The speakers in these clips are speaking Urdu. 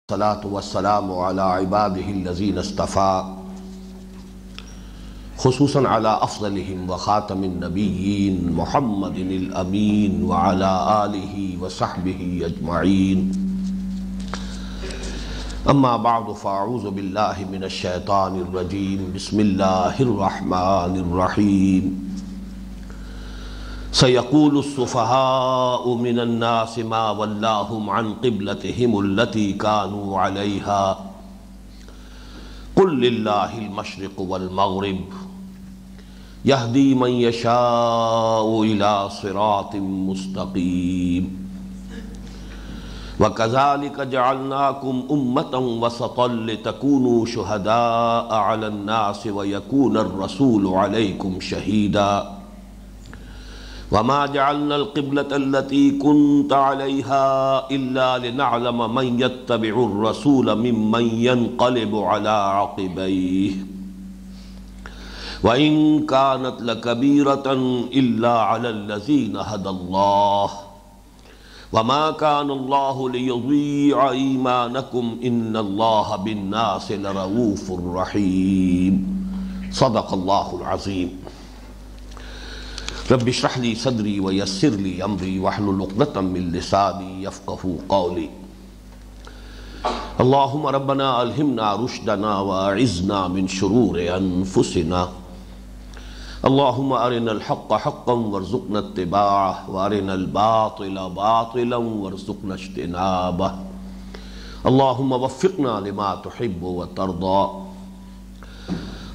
الصلاة والسلام على عباده الذين اصطفى خصوصا على أفضلهم وخاتم النبيين محمد الأمين وعلى آله وصحبه أجمعين. أما بعد فأعوذ بالله من الشيطان الرجيم. بسم الله الرحمن الرحيم. سيقول السفهاء من الناس ما ولاهم عن قبلتهم التي كانوا عليها قل لله المشرق والمغرب يهدي من يشاء إلى صراط مستقيم. وكذلك جعلناكم أمة وسطا لتكونوا شهداء على الناس ويكون الرسول عليكم شهيدا. وما جعلنا القبلة التي كنت عليها إلا لنعلم من يتبع الرسول ممن ينقلب على عقبيه وإن كانت لكبيرة إلا على الذين هدى الله وما كان الله ليضيع إيمانكم إن الله بالناس لرؤوف رحيم. صدق الله العظيم. رب اشرح لي صدري ويسر لي امري واحلل عقدة من لساني يفقهوا قولي. اللهم ربنا الهمنا رشدنا واعذنا من شرور انفسنا. اللهم ارنا الحق حقا وارزقنا اتباعه وارنا الباطل باطلا وارزقنا اجتنابه. اللهم وفقنا لما تحب وترضى.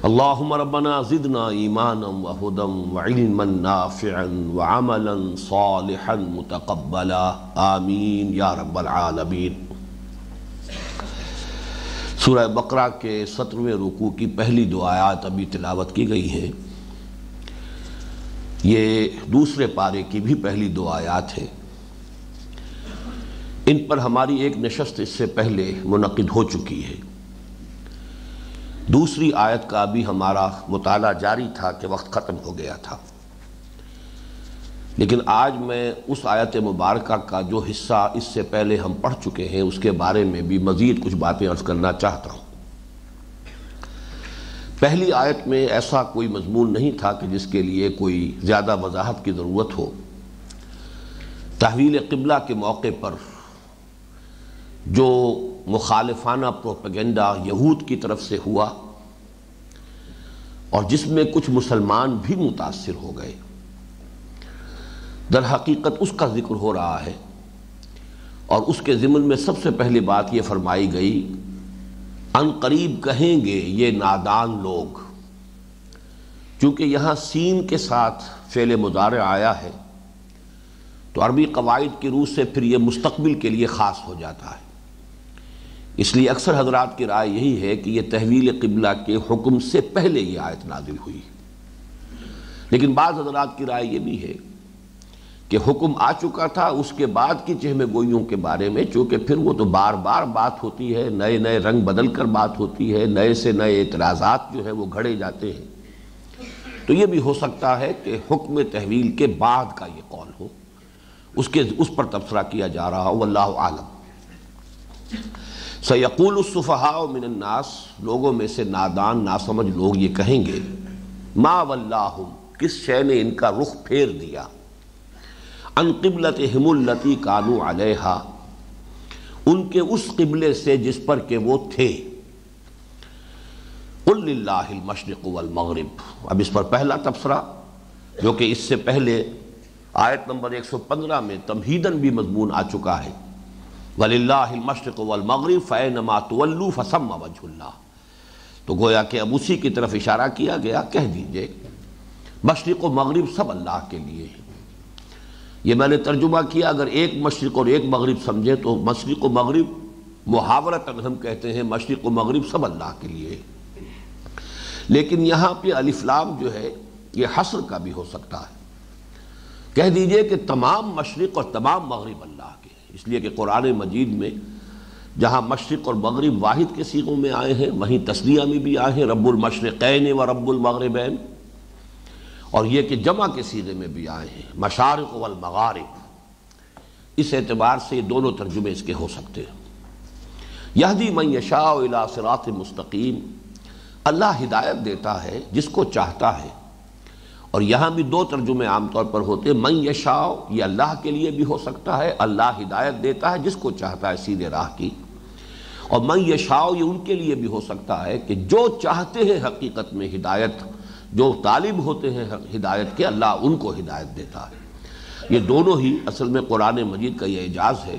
اللهم ربنا زدنا ایمانا وہدا وعلما نافعا وعملا صالحا متقبلا آمین یا رب العالمین. سورہ بقرہ کے 17ویں رکوع کی پہلی دو آیات ابھی تلاوت کی گئی ہیں. یہ دوسرے پارے کی بھی پہلی دو آیات ہیں. ان پر ہماری ایک نشست اس سے پہلے منعقد ہو چکی ہے. دوسری آیت کا بھی ہمارا مطالعہ جاری تھا کہ وقت ختم ہو گیا تھا، لیکن آج میں اس آیت مبارکہ کا جو حصہ اس سے پہلے ہم پڑھ چکے ہیں اس کے بارے میں بھی مزید کچھ باتیں عرض کرنا چاہتا ہوں. پہلی آیت میں ایسا کوئی مضمون نہیں تھا کہ جس کے لیے کوئی زیادہ وضاحت کی ضرورت ہو. تحویل قبلہ کے موقع پر جو مخالفانہ پروپیگنڈا یہود کی طرف سے ہوا اور جس میں کچھ مسلمان بھی متاثر ہو گئے، در حقیقت اس کا ذکر ہو رہا ہے. اور اس کے ضمن میں سب سے پہلی بات یہ فرمائی گئی ان قریب کہیں گے یہ نادان لوگ. چونکہ یہاں سین کے ساتھ فعل مضارع آیا ہے تو عربی قواعد کی روح سے پھر یہ مستقبل کے لیے خاص ہو جاتا ہے. اس لیے اکثر حضرات کی رائے یہی ہے کہ یہ تحویل قبلہ کے حکم سے پہلے یہ آیت نازل ہوئی. لیکن بعض حضرات کی رائے یہ بھی ہے کہ حکم آ چکا تھا اس کے بعد کی چہمہ گوئیوں کے بارے میں، چونکہ پھر وہ تو بار بار بات ہوتی ہے، نئے نئے رنگ بدل کر بات ہوتی ہے، نئے سے نئے اعتراضات جو ہے وہ گھڑے جاتے ہیں. تو یہ بھی ہو سکتا ہے کہ حکم تحویل کے بعد کا یہ قول ہو، اس پر تبصرہ کیا جا رہا ہو. واللہ اعلم. سیقول السفہاء من الناس، لوگوں میں سے نادان ناسمجھ لوگ یہ کہیں گے ما ولاہم، کس شے نے ان کا رخ پھیر دیا، عن قبلتہم التی کانوا علیہا، ان کے اس قبلے سے جس پر کہ وہ تھے. قل للہ المشرق والمغرب. اب اس پر پہلا تبصرہ جو کہ اس سے پہلے آیت نمبر 115 میں تمہیداً بھی مضمون آ چکا ہے، وَلِلَّهِ الْمَشْرِقُ وَالْمَغْرِبُ فَأَيْنَمَا تُوَلُّوا فَثَمَّ وَجْهُ اللَّهِ. تو گویا کہ اب اسی کی طرف اشارہ کیا گیا. کہہ دیجئے مشرق و مغرب سب اللہ کے لیے ہے. یہ میں نے ترجمہ کیا، اگر ایک مشرق اور ایک مغرب سمجھے تو مشرق و مغرب محاورتاً ہم کہتے ہیں مشرق و مغرب سب اللہ کے لیے ہے. لیکن یہاں پہ الف لام جو ہے یہ حصر کا بھی ہو سکتا ہے. کہہ دیجئے کہ تمام مشرق اور تمام مغرب اللہ کے، اس لیے کہ قرآن مجید میں جہاں مشرق اور مغرب واحد کے صیغوں میں آئے ہیں وہیں تثنیہ میں بھی آئے ہیں، رب المشرقین و رب المغربین. اور یہ کہ جمع کے صیغے میں بھی آئے ہیں مشارق والمغارب. اس اعتبار سے یہ دونوں ترجمے اس کے ہو سکتے ہیں. یہدی من یشاء الی صراط مستقیم، اللہ ہدایت دیتا ہے جس کو چاہتا ہے۔ اور یہاں بھی دو ترجمے عام طور پر ہوتے ہیں، من یشاء یہ اللہ کے لیے بھی ہو سکتا ہے، اللہ ہدایت دیتا ہے جس کو چاہتا ہے سیدھے راہ کی، اور من یشاء یہ ان کے لیے بھی ہو سکتا ہے کہ جو چاہتے ہیں حقیقت میں ہدایت، جو طالب ہوتے ہیں ہدایت کے، اللہ ان کو ہدایت دیتا ہے۔ یہ دونوں ہی اصل میں قرآن مجید کا یہ اعجاز ہے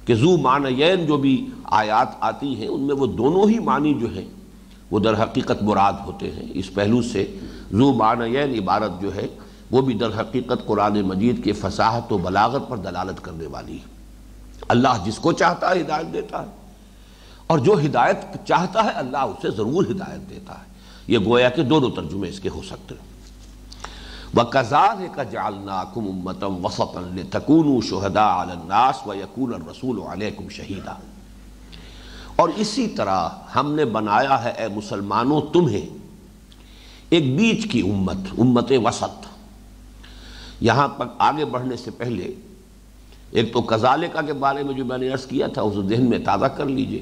کہ ذو معنیین جو بھی آیات آتی ہیں ان میں وہ دونوں ہی معنی جو ہیں وہ در حقیقت مراد ہوتے ہیں۔ اس پہلو سے ذو معنیین عبارت جو ہے وہ بھی در حقیقت قرآن مجید کے فصاحت و بلاغت پر دلالت کرنے والی ہے۔ اللہ جس کو چاہتا ہے ہدایت دیتا ہے، اور جو ہدایت چاہتا ہے اللہ اسے ضرور ہدایت دیتا ہے۔ یہ گویا کہ دونوں ترجمے اس کے ہو سکتے ہیں۔ وَكَذَلِكَ جَعَلْنَاكُمْ أُمَّةً وَسَطًا لِتَكُونُوا شُهَدَاءَ عَلَى النَّاسِ وَيَكُونَ الرَّسُولُ عَلَيْكُمْ شَهِيدًا، اور اسی طرح ہم نے بنایا ہے اے مسلمانوں تمہیں ایک بیچ کی امت، امت وسط۔ یہاں پر آگے بڑھنے سے پہلے ایک تو کذالک کے بارے میں جو میں نے عرض کیا تھا اسے ذہن میں تازہ کر لیجئے۔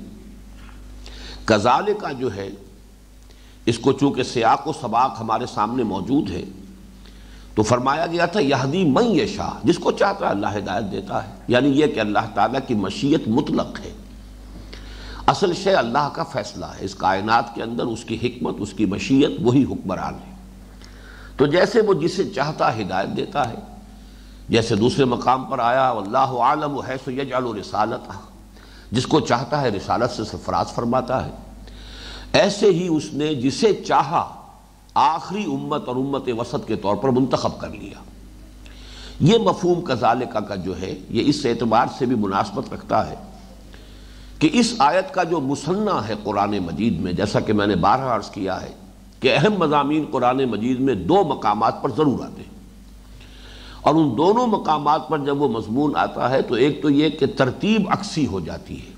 کذالک جو ہے اس کو چونکہ سیاق و سباق ہمارے سامنے موجود ہے تو فرمایا گیا تھا یہدی من یشاء، جس کو چاہتا ہے اللہ ہدایت دیتا ہے، یعنی یہ کہ اللہ تعالیٰ کی مشیت مطلق ہے، اصل شے اللہ کا فیصلہ ہے، اس کائنات کے اندر اس کی حکمت، اس کی مشیت، وہی حکمران ہے۔ تو جیسے وہ جسے چاہتا ہدایت دیتا ہے، جیسے دوسرے مقام پر آیا واللہ اعلم حیث یجعل رسالتہ، جس کو چاہتا ہے رسالت سے سرفراز فرماتا ہے، ایسے ہی اس نے جسے چاہا آخری امت اور امت وسط کے طور پر منتخب کر لیا۔ یہ مفہوم کذالک کا جو ہے یہ اس اعتبار سے بھی مناسبت رکھتا ہے کہ اس آیت کا جو مثنیٰ ہے قرآن مجید میں، جیسا کہ میں نے بارہا عرض کیا ہے کہ اہم مضامین قرآن مجید میں دو مقامات پر ضرور آتے ہیں، اور ان دونوں مقامات پر جب وہ مضمون آتا ہے تو ایک تو یہ کہ ترتیب عکسی ہو جاتی ہے،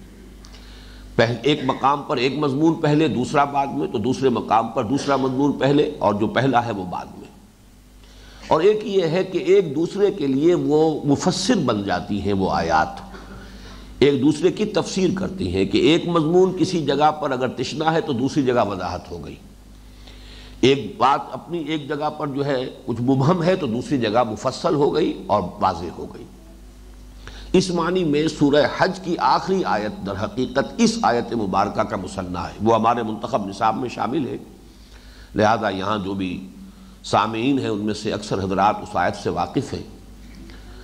ایک مقام پر ایک مضمون پہلے دوسرا بعد میں، تو دوسرے مقام پر دوسرا مضمون پہلے اور جو پہلا ہے وہ بعد میں، اور ایک یہ ہے کہ ایک دوسرے کے لیے وہ مفسر بن جاتی ہیں، وہ آیات ایک دوسرے کی تفسیر کرتی ہیں کہ ایک مضمون کسی جگہ پر اگر تشنا ہے تو دوسری جگہ وضاحت ہو گئی، ایک بات اپنی ایک جگہ پر جو ہے کچھ مبہم ہے تو دوسری جگہ مفصل ہو گئی اور واضح ہو گئی۔ اس معنی میں سورہ حج کی آخری آیت در حقیقت اس آیت مبارکہ کا مثنیٰ ہے، وہ ہمارے منتخب نصاب میں شامل ہے، لہذا یہاں جو بھی سامعین ہیں ان میں سے اکثر حضرات اس آیت سے واقف ہیں۔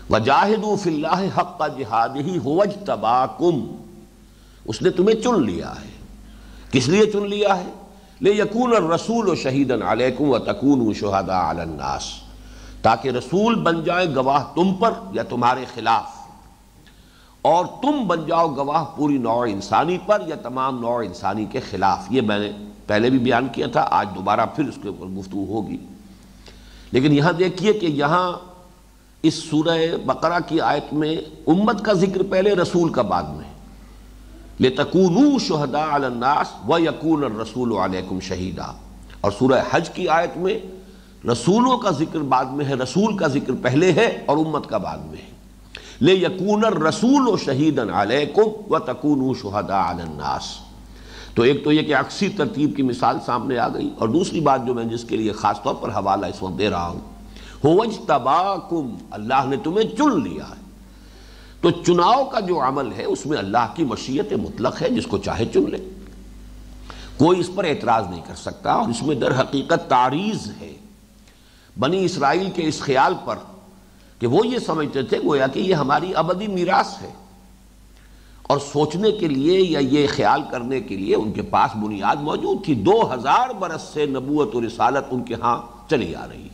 وَجَاهِدُوا فِي اللَّهِ حَقَّ جِهَادِهِ هُوَ اجْتَبَاكُمْ، اس نے تمہیں چن لیا ہے۔ کس لیے چن لیا ہے؟ لِيَكُونَ الرَّسُولُ شَهِيدًا عَلَيْكُمْ وَتَكُونُوا شُهَدَاءَ عَلَى النَّاسِ، تاکہ رسول بن جائے گواہ تم پر یا تمہارے خلاف، اور تم بن جاؤ گواہ پوری نوع انسانی پر یا تمام نوع انسانی کے خلاف۔ یہ میں نے پہلے بھی بیان کیا تھا، آج دوبارہ پھر اس کے اوپر گفتگو ہوگی۔ لیکن یہاں دیکھیے کہ یہاں اس سورہ بقرہ کی آیت میں امت کا ذکر پہلے، رسول کا بعد میں، لِتَكُونُوا شُهَدَاءَ عَلَى النَّاسِ وَيَكُونَ الرَّسُولُ عَلَيْكُمْ شَهِيدًا، اور سورہ حج کی آیت میں رسولوں کا ذکر بعد میں ہے، رسول کا ذکر پہلے ہے اور امت کا بعد میں ہے، لِيَكُونَ الرَّسُولُ شَهِيدًا عَلَيْكُمْ وَتَكُونُوا شُهَدَاءَ عَلَى النَّاسِ۔ تو ایک تو یہ کہ عکسی ترتیب کی مثال سامنے آ گئی، اور دوسری بات جو میں جس کے لیے خاص طور پر حوالہ اس وقت دے رہا ہوں، هُوَ اجْتَبَاكُمْ، اللہ نے تمہیں چن لیا ہے۔ تو چناؤ کا جو عمل ہے اس میں اللہ کی مشیت مطلق ہے، جس کو چاہے چن لے، کوئی اس پر اعتراض نہیں کر سکتا، اور اس میں در حقیقت تعریض ہے بنی اسرائیل کے اس خیال پر کہ وہ یہ سمجھتے تھے گویا کہ یہ ہماری ابدی میراث ہے، اور سوچنے کے لیے یا یہ خیال کرنے کے لیے ان کے پاس بنیاد موجود تھی۔ 2000 برس سے نبوت و رسالت ان کے ہاں چلی آ رہی ہے،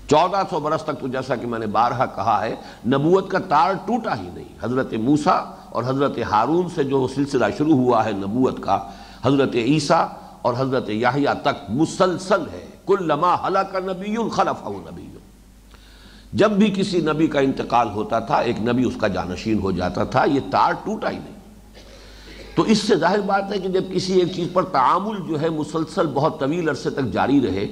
1400 برس تک تو جیسا کہ میں نے بارہا کہا ہے نبوت کا تار ٹوٹا ہی نہیں۔ حضرت موسیٰ اور حضرت ہارون سے جو سلسلہ شروع ہوا ہے نبوت کا، حضرت عیسیٰ اور حضرت یحییٰ تک مسلسل ہے، کلما ہلک نبی خلفہ نبی، جب بھی کسی نبی کا انتقال ہوتا تھا ایک نبی اس کا جانشین ہو جاتا تھا، یہ تار ٹوٹا ہی نہیں۔ تو اس سے ظاہر بات ہے کہ جب کسی ایک چیز پر تعامل جو ہے مسلسل بہت طویل عرصے تک جاری رہے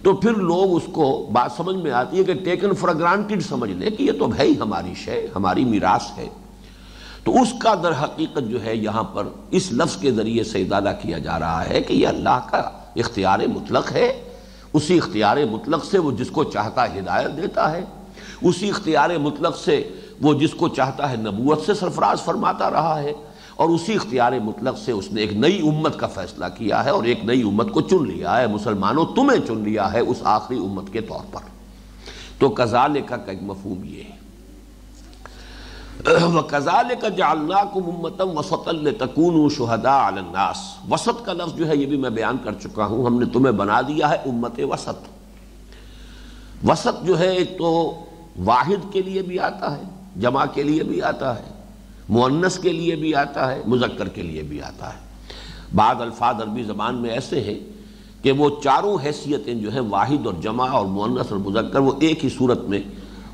تو پھر لوگ اس کو بات سمجھ میں آتی ہے کہ ٹیکن فار گرانٹڈ سمجھ لے کہ یہ تو ہے ہی ہماری شے، ہماری میراث ہے۔ تو اس کا در حقیقت جو ہے یہاں پر اس لفظ کے ذریعے سے ادالہ کیا جا رہا ہے کہ یہ اللہ کا اختیار مطلق ہے، اسی اختیار مطلق سے وہ جس کو چاہتا ہے ہدایت دیتا ہے، اسی اختیار مطلق سے وہ جس کو چاہتا ہے نبوت سے سرفراز فرماتا رہا ہے، اور اسی اختیار مطلق سے اس نے ایک نئی امت کا فیصلہ کیا ہے اور ایک نئی امت کو چن لیا ہے۔ مسلمانوں تمہیں چن لیا ہے اس آخری امت کے طور پر۔ تو کذالک کا ایک مفہوم یہ ہے، وَكَذَلِكَ جَعَلْنَاكُمْ أُمَّةً وَسَطًا لِتَكُونُوا شُهَدَاءَ عَلَى النَّاسِ۔ وسط کا لفظ جو ہے یہ بھی میں بیان کر چکا ہوں، ہم نے تمہیں بنا دیا ہے امت وسط۔ وسط جو ہے ایک تو واحد کے لیے بھی آتا ہے، جمع کے لیے بھی آتا ہے، مؤنث کے لیے بھی آتا ہے، مذکر کے لیے بھی آتا ہے۔ بعض الفاظ عربی زبان میں ایسے ہیں کہ وہ چاروں حیثیتیں جو ہیں واحد اور جمع اور مؤنث اور مذکر، وہ ایک ہی صورت میں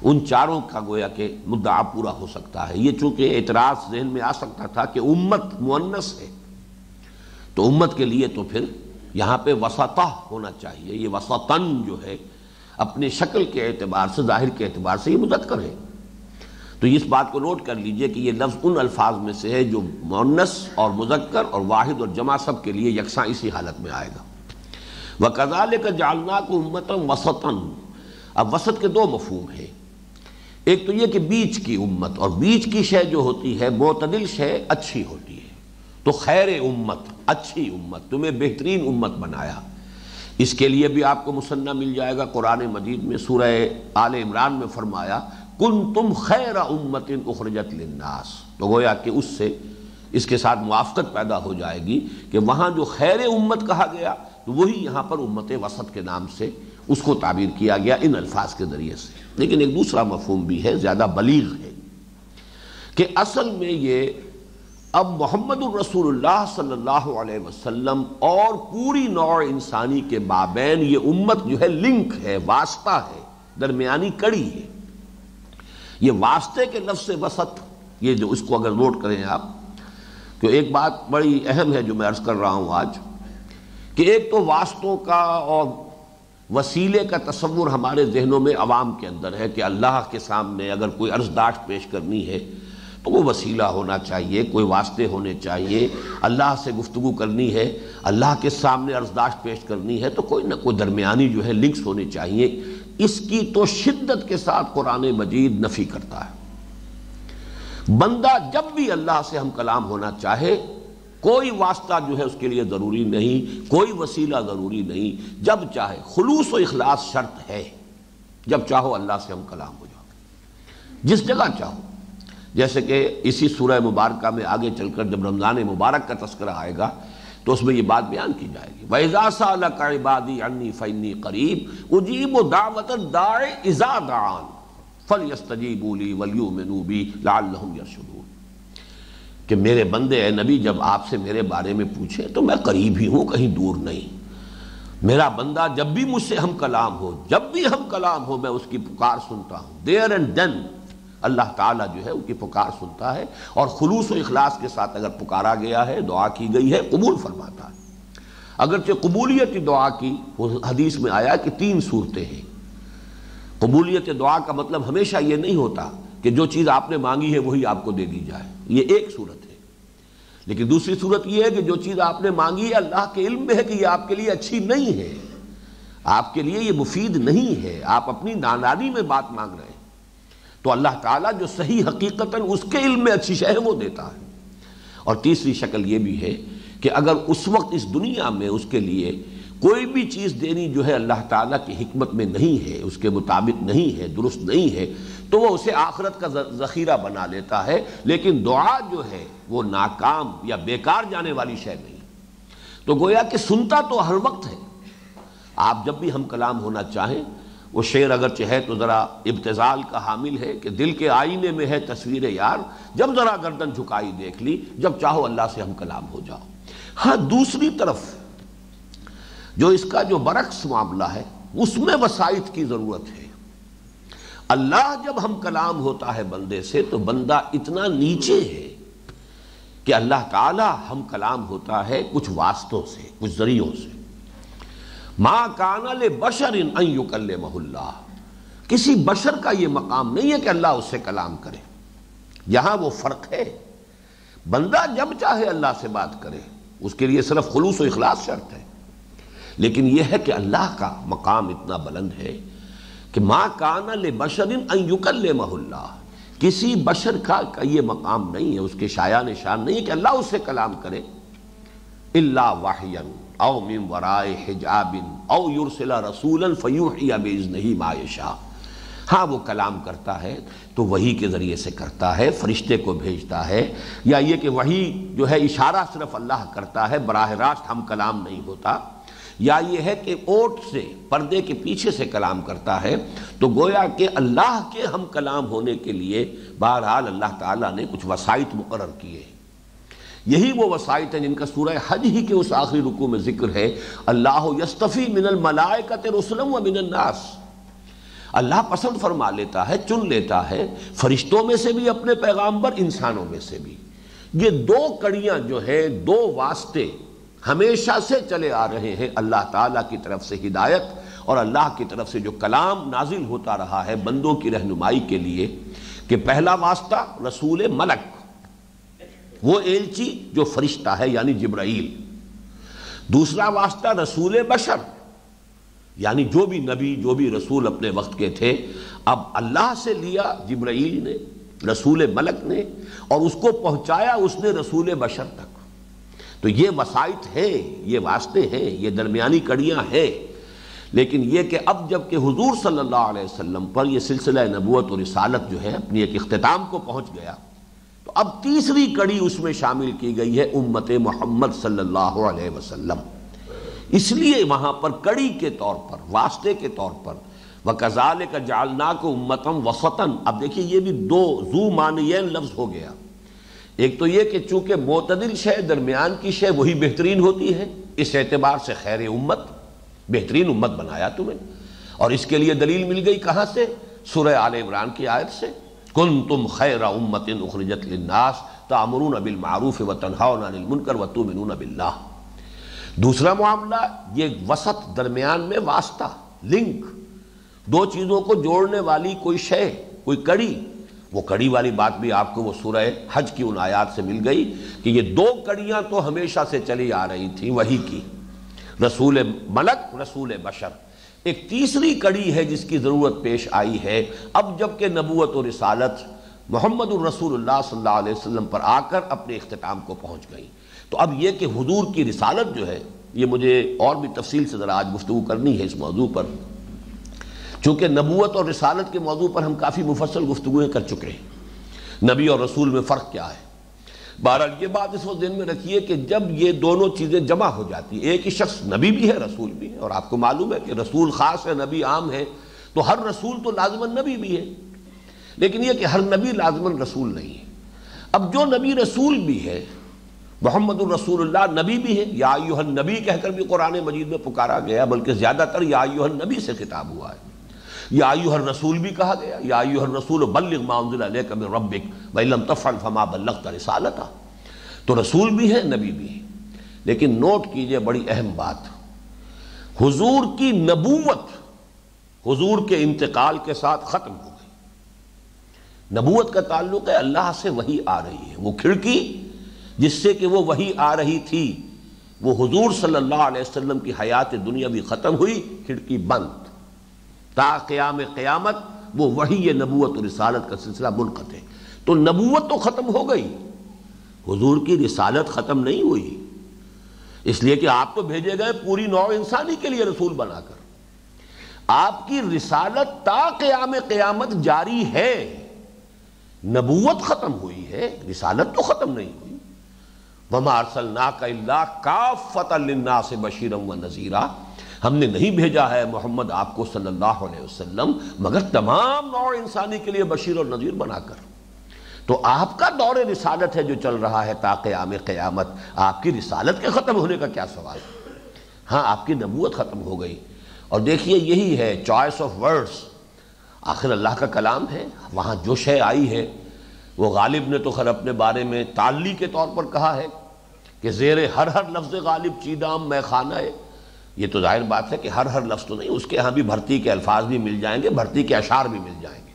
ان چاروں کا گویا کہ مدعا پورا ہو سکتا ہے۔ یہ چونکہ اعتراض ذہن میں آ سکتا تھا کہ امت مؤنث ہے تو امت کے لیے تو پھر یہاں پہ وسطہ ہونا چاہیے، یہ وسطن جو ہے اپنے شکل کے اعتبار سے، ظاہر کے اعتبار سے یہ مذکر ہے۔ تو اس بات کو نوٹ کر لیجئے کہ یہ لفظ ان الفاظ میں سے ہے جو مؤنث اور مذکر اور واحد اور جمع سب کے لیے یکساں اسی حالت میں آئے گا۔ وَكَذَلِكَ جَعَلْنَاكُمْ أُمَّةً وَسَطًا۔ اب وسط کے دو مفہوم ہیں، ایک تو یہ کہ بیچ کی امت، اور بیچ کی شے جو ہوتی ہے معتدل شے اچھی ہوتی ہے، تو خیر امت، اچھی امت، تمہیں بہترین امت بنایا۔ اس کے لیے بھی آپ کو مسنہ مل جائے گا قرآن مجید میں، سورہ آل عمران میں فرمایا کنتم خیر امت اخرجت للناس۔ تو گویا کہ اس سے اس کے ساتھ موافقت پیدا ہو جائے گی کہ وہاں جو خیر امت کہا گیا تو وہی یہاں پر امت وسط کے نام سے اس کو تعبیر کیا گیا ان الفاظ کے ذریعے سے۔ لیکن ایک دوسرا مفہوم بھی ہے، زیادہ بلیغ ہے، کہ اصل میں یہ اب محمد الرسول اللہ صلی اللہ علیہ وسلم اور پوری نوع انسانی کے مابین یہ امت جو ہے لنک ہے، واسطہ ہے، درمیانی کڑی ہے۔ یہ واسطے کے لفظ وسط، یہ جو اس کو اگر نوٹ کریں آپ، تو ایک بات بڑی اہم ہے جو میں عرض کر رہا ہوں آج، کہ ایک تو واسطوں کا اور وسیلے کا تصور ہمارے ذہنوں میں عوام کے اندر ہے کہ اللہ کے سامنے اگر کوئی عرضداشت پیش کرنی ہے تو وہ وسیلہ ہونا چاہیے، کوئی واسطے ہونے چاہیے، اللہ سے گفتگو کرنی ہے، اللہ کے سامنے عرضداشت پیش کرنی ہے تو کوئی نہ کوئی درمیانی جو ہے لنکس ہونے چاہیے۔ اس کی تو شدت کے ساتھ قرآن مجید نفی کرتا ہے۔ بندہ جب بھی اللہ سے ہم کلام ہونا چاہے کوئی واسطہ جو ہے اس کے لیے ضروری نہیں، کوئی وسیلہ ضروری نہیں، جب چاہے، خلوص و اخلاص شرط ہے، جب چاہو اللہ سے ہم کلام ہو جاؤ، جس جگہ چاہو۔ جیسے کہ اسی سورہ مبارکہ میں آگے چل کر جب رمضان مبارک کا تذکرہ آئے گا تو اس میں یہ بات بیان کی جائے گی، وَإِذَا سَأَلَكَ عِبَادِي عَنِّي فَإِنِّي قَرِيبٌ أُجِيبُ دَعْوَةَ الدَّاعِ إِذَا دَعَانِ فَلْيَسْتَجِيبُوا لِي وَلْيُؤْمِنُوا بِي لَعَلَّهُمْ يَرْشُدُونَ۔ کہ میرے بندے اے نبی جب آپ سے میرے بارے میں پوچھیں تو میں قریب ہی ہوں، کہیں دور نہیں۔ میرا بندہ جب بھی مجھ سے ہم کلام ہو، جب بھی ہم کلام ہو، میں اس کی پکار سنتا ہوں۔ دیر اینڈ دین اللہ تعالیٰ جو ہے ان کی پکار سنتا ہے، اور خلوص و اخلاص کے ساتھ اگر پکارا گیا ہے، دعا کی گئی ہے، قبول فرماتا ہے۔ اگرچہ قبولیت دعا کی حدیث میں آیا کہ 3 صورتیں ہیں۔ قبولیت دعا کا مطلب ہمیشہ یہ نہیں ہوتا کہ جو چیز آپ نے مانگی ہے وہی آپ کو دے دی جائے، یہ ایک صورت ہے۔ لیکن دوسری صورت یہ ہے کہ جو چیز آپ نے مانگی ہے اللہ کے علم میں ہے کہ یہ آپ کے لیے اچھی نہیں ہے، آپ کے لیے یہ مفید نہیں ہے، آپ اپنی نادانی میں بات مانگ رہے ہیں، تو اللہ تعالیٰ جو صحیح حقیقتاً اس کے علم میں اچھی شے ہے وہ دیتا ہے۔ اور تیسری شکل یہ بھی ہے کہ اگر اس وقت اس دنیا میں اس کے لیے کوئی بھی چیز دینی جو ہے اللہ تعالیٰ کی حکمت میں نہیں ہے، اس کے مطابق نہیں ہے، درست نہیں ہے، تو وہ اسے آخرت کا ذخیرہ بنا لیتا ہے، لیکن دعا جو ہے وہ ناکام یا بیکار جانے والی شے نہیں۔ تو گویا کہ سنتا تو ہر وقت ہے، آپ جب بھی ہم کلام ہونا چاہیں، وہ شعر اگرچہ ہے تو ذرا ابتذال کا حامل ہے کہ دل کے آئینے میں ہے تصویر یار، جب ذرا گردن جھکائی دیکھ لی، جب چاہو اللہ سے ہم کلام ہو جاؤ۔ ہاں دوسری طرف جو اس کا جو برعکس معاملہ ہے اس میں وسائط کی ضرورت ہے۔ اللہ جب ہم کلام ہوتا ہے بندے سے تو بندہ اتنا نیچے ہے کہ اللہ تعالی ہم کلام ہوتا ہے کچھ واسطوں سے، کچھ ذریعوں سے۔ ما کان لبشر ان یکلمہ اللہ، کسی بشر کا یہ مقام نہیں ہے کہ اللہ اس سے کلام کرے۔ یہاں وہ فرق ہے بندہ جب چاہے اللہ سے بات کرے، اس کے لیے صرف خلوص و اخلاص شرط ہے، لیکن یہ ہے کہ اللہ کا مقام اتنا بلند ہے کہ ما کان لبشر ان یکلمہ اللہ، کسی بشر کا یہ مقام نہیں ہے، اس کے شایان شان نہیں ہے کہ اللہ اس سے کلام کرے، الا وحیا او من وراء حجاب او یرسل رسولا فیوحی باذنہ ما یشاء۔ ہاں وہ کلام کرتا ہے تو وحی کے ذریعے سے کرتا ہے، فرشتے کو بھیجتا ہے، یا یہ کہ وحی جو ہے اشارہ صرف اللہ کرتا ہے، براہ راست ہم کلام نہیں ہوتا، یا یہ ہے کہ اوٹ سے پردے کے پیچھے سے کلام کرتا ہے، تو گویا کہ اللہ کے ہم کلام ہونے کے لیے بہرحال اللہ تعالیٰ نے کچھ وسائط مقرر کیے۔ یہی وہ وسائط ہیں جن کا سورہ حج ہی کے اس آخری رکوع میں ذکر ہے، اللہ یصطفی من الملائکۃ رسلا ومن الناس، اللہ پسند فرما لیتا ہے، چن لیتا ہے فرشتوں میں سے بھی اپنے پیغامبر، انسانوں میں سے بھی۔ یہ دو کڑیاں جو ہے، دو واسطے ہمیشہ سے چلے آ رہے ہیں اللہ تعالیٰ کی طرف سے ہدایت اور اللہ کی طرف سے جو کلام نازل ہوتا رہا ہے بندوں کی رہنمائی کے لیے، کہ پہلا واسطہ رسول ملک، وہ ایلچی جو فرشتہ ہے یعنی جبرائیل، دوسرا واسطہ رسول بشر یعنی جو بھی نبی جو بھی رسول اپنے وقت کے تھے، اب اللہ سے لیا جبرائیل نے، رسول ملک نے، اور اس کو پہنچایا اس نے رسول بشر تک۔ تو یہ وسائط ہیں، یہ واسطے ہیں، یہ درمیانی کڑیاں ہیں، لیکن یہ کہ اب جب کہ حضور صلی اللہ علیہ وسلم پر یہ سلسلہ نبوت اور رسالت جو ہے اپنی ایک اختتام کو پہنچ گیا، تو اب تیسری کڑی اس میں شامل کی گئی ہے امت محمد صلی اللہ علیہ وسلم۔ اس لیے وہاں پر کڑی کے طور پر، واسطے کے طور پر وَكَذَلِكَ جَعَلْنَاكُمْ أُمَّةً وَسَطًا، اب دیکھیے یہ بھی دو ذو معنیین لفظ ہو گیا۔ ایک تو یہ کہ چونکہ معتدل شے، درمیان کی شے وہی بہترین ہوتی ہے، اس اعتبار سے خیر امت، بہترین امت بنایا تمہیں، اور اس کے لیے دلیل مل گئی کہاں سے؟ سورہ آل عمران کی آیت سے، کنتم خیر امت اخرجت للناس تأمرون بالمعروف وتنہون عن المنکر وتؤمنون باللہ۔ دوسرا معاملہ یہ وسط، درمیان میں واسطہ، لنک، دو چیزوں کو جوڑنے والی کوئی شے، کوئی کڑی، وہ کڑی والی بات بھی آپ کو وہ سورہ حج کی ان آیات سے مل گئی کہ یہ دو کڑیاں تو ہمیشہ سے چلی آ رہی تھیں وحی کی، رسول ملک، رسول بشر۔ ایک تیسری کڑی ہے جس کی ضرورت پیش آئی ہے اب جب کہ نبوت و رسالت محمد الرسول اللہ صلی اللہ علیہ وسلم پر آ کر اپنے اختتام کو پہنچ گئی۔ تو اب یہ کہ حضور کی رسالت جو ہے، یہ مجھے اور بھی تفصیل سے ذرا آج گفتگو کرنی ہے اس موضوع پر، چونکہ نبوت اور رسالت کے موضوع پر ہم کافی مفصل گفتگویں کر چکے ہیں، نبی اور رسول میں فرق کیا ہے۔ بہرحال یہ بات اس وقت ذہن میں رکھیے کہ جب یہ دونوں چیزیں جمع ہو جاتی، ایک ہی شخص نبی بھی ہے رسول بھی ہے، اور آپ کو معلوم ہے کہ رسول خاص ہے، نبی عام ہے، تو ہر رسول تو لازماً نبی بھی ہے، لیکن یہ کہ ہر نبی لازماً رسول نہیں ہے۔ اب جو نبی رسول بھی ہے، محمد الرسول اللہ نبی بھی ہے، یا ایھا النبی کہہ کر بھی قرآن مجید میں پکارا گیا، بلکہ زیادہ تر یا ایھا النبی سے خطاب ہوا ہے، یا ایھا الرسول بھی کہا گیا، یا ایھا الرسول بلغ ما انزل الیک من ربک وان لم تفعل فما بلغت رسالتہ۔ تو رسول بھی ہے، نبی بھی ہے، لیکن نوٹ کیجئے بڑی اہم بات، حضور کی نبوت حضور کے انتقال کے ساتھ ختم ہو گئی۔ نبوت کا تعلق ہے اللہ سے وحی آ رہی ہے، وہ کھڑکی جس سے کہ وہ وحی آ رہی تھی، وہ حضور صلی اللہ علیہ وسلم کی حیات دنیاوی ختم ہوئی، کھڑکی بند، تا قیام قیامت وہ وحی نبوت و رسالت کا سلسلہ منقطع۔ تو نبوت تو ختم ہو گئی، حضور کی رسالت ختم نہیں ہوئی، اس لیے کہ آپ تو بھیجے گئے پوری نوع انسانی کے لیے رسول بنا کر، آپ کی رسالت تا قیام قیامت جاری ہے، نبوت ختم ہوئی ہے، رسالت تو ختم نہیں ہوئی۔ وَمَا أَرْسَلْنَاكَ إِلَّا كَافَّةً لِلنَّاسِ بَشِيرًا وَنَذِيرًا، ہم نے نہیں بھیجا ہے محمد آپ کو صلی اللہ علیہ وسلم مگر تمام نوع انسانی کے لیے بشیر اور نذیر بنا کر۔ تو آپ کا دور رسالت ہے جو چل رہا ہے تا قیام قیامت، آپ کی رسالت کے ختم ہونے کا کیا سوال؟ ہاں آپ کی نبوت ختم ہو گئی، اور دیکھیے یہی ہے چوائس آف ورڈز، آخر اللہ کا کلام ہے، وہاں جو شے آئی ہے وہ غالب نے تو خیر اپنے بارے میں تعلی کے طور پر کہا ہے کہ زیر ہر لفظ غالب چیدام میں خانہ ہے۔ یہ تو ظاہر بات ہے کہ ہر لفظ تو نہیں، اس کے ہاں بھی بھرتی کے الفاظ بھی مل جائیں گے، بھرتی کے اشعار بھی مل جائیں گے،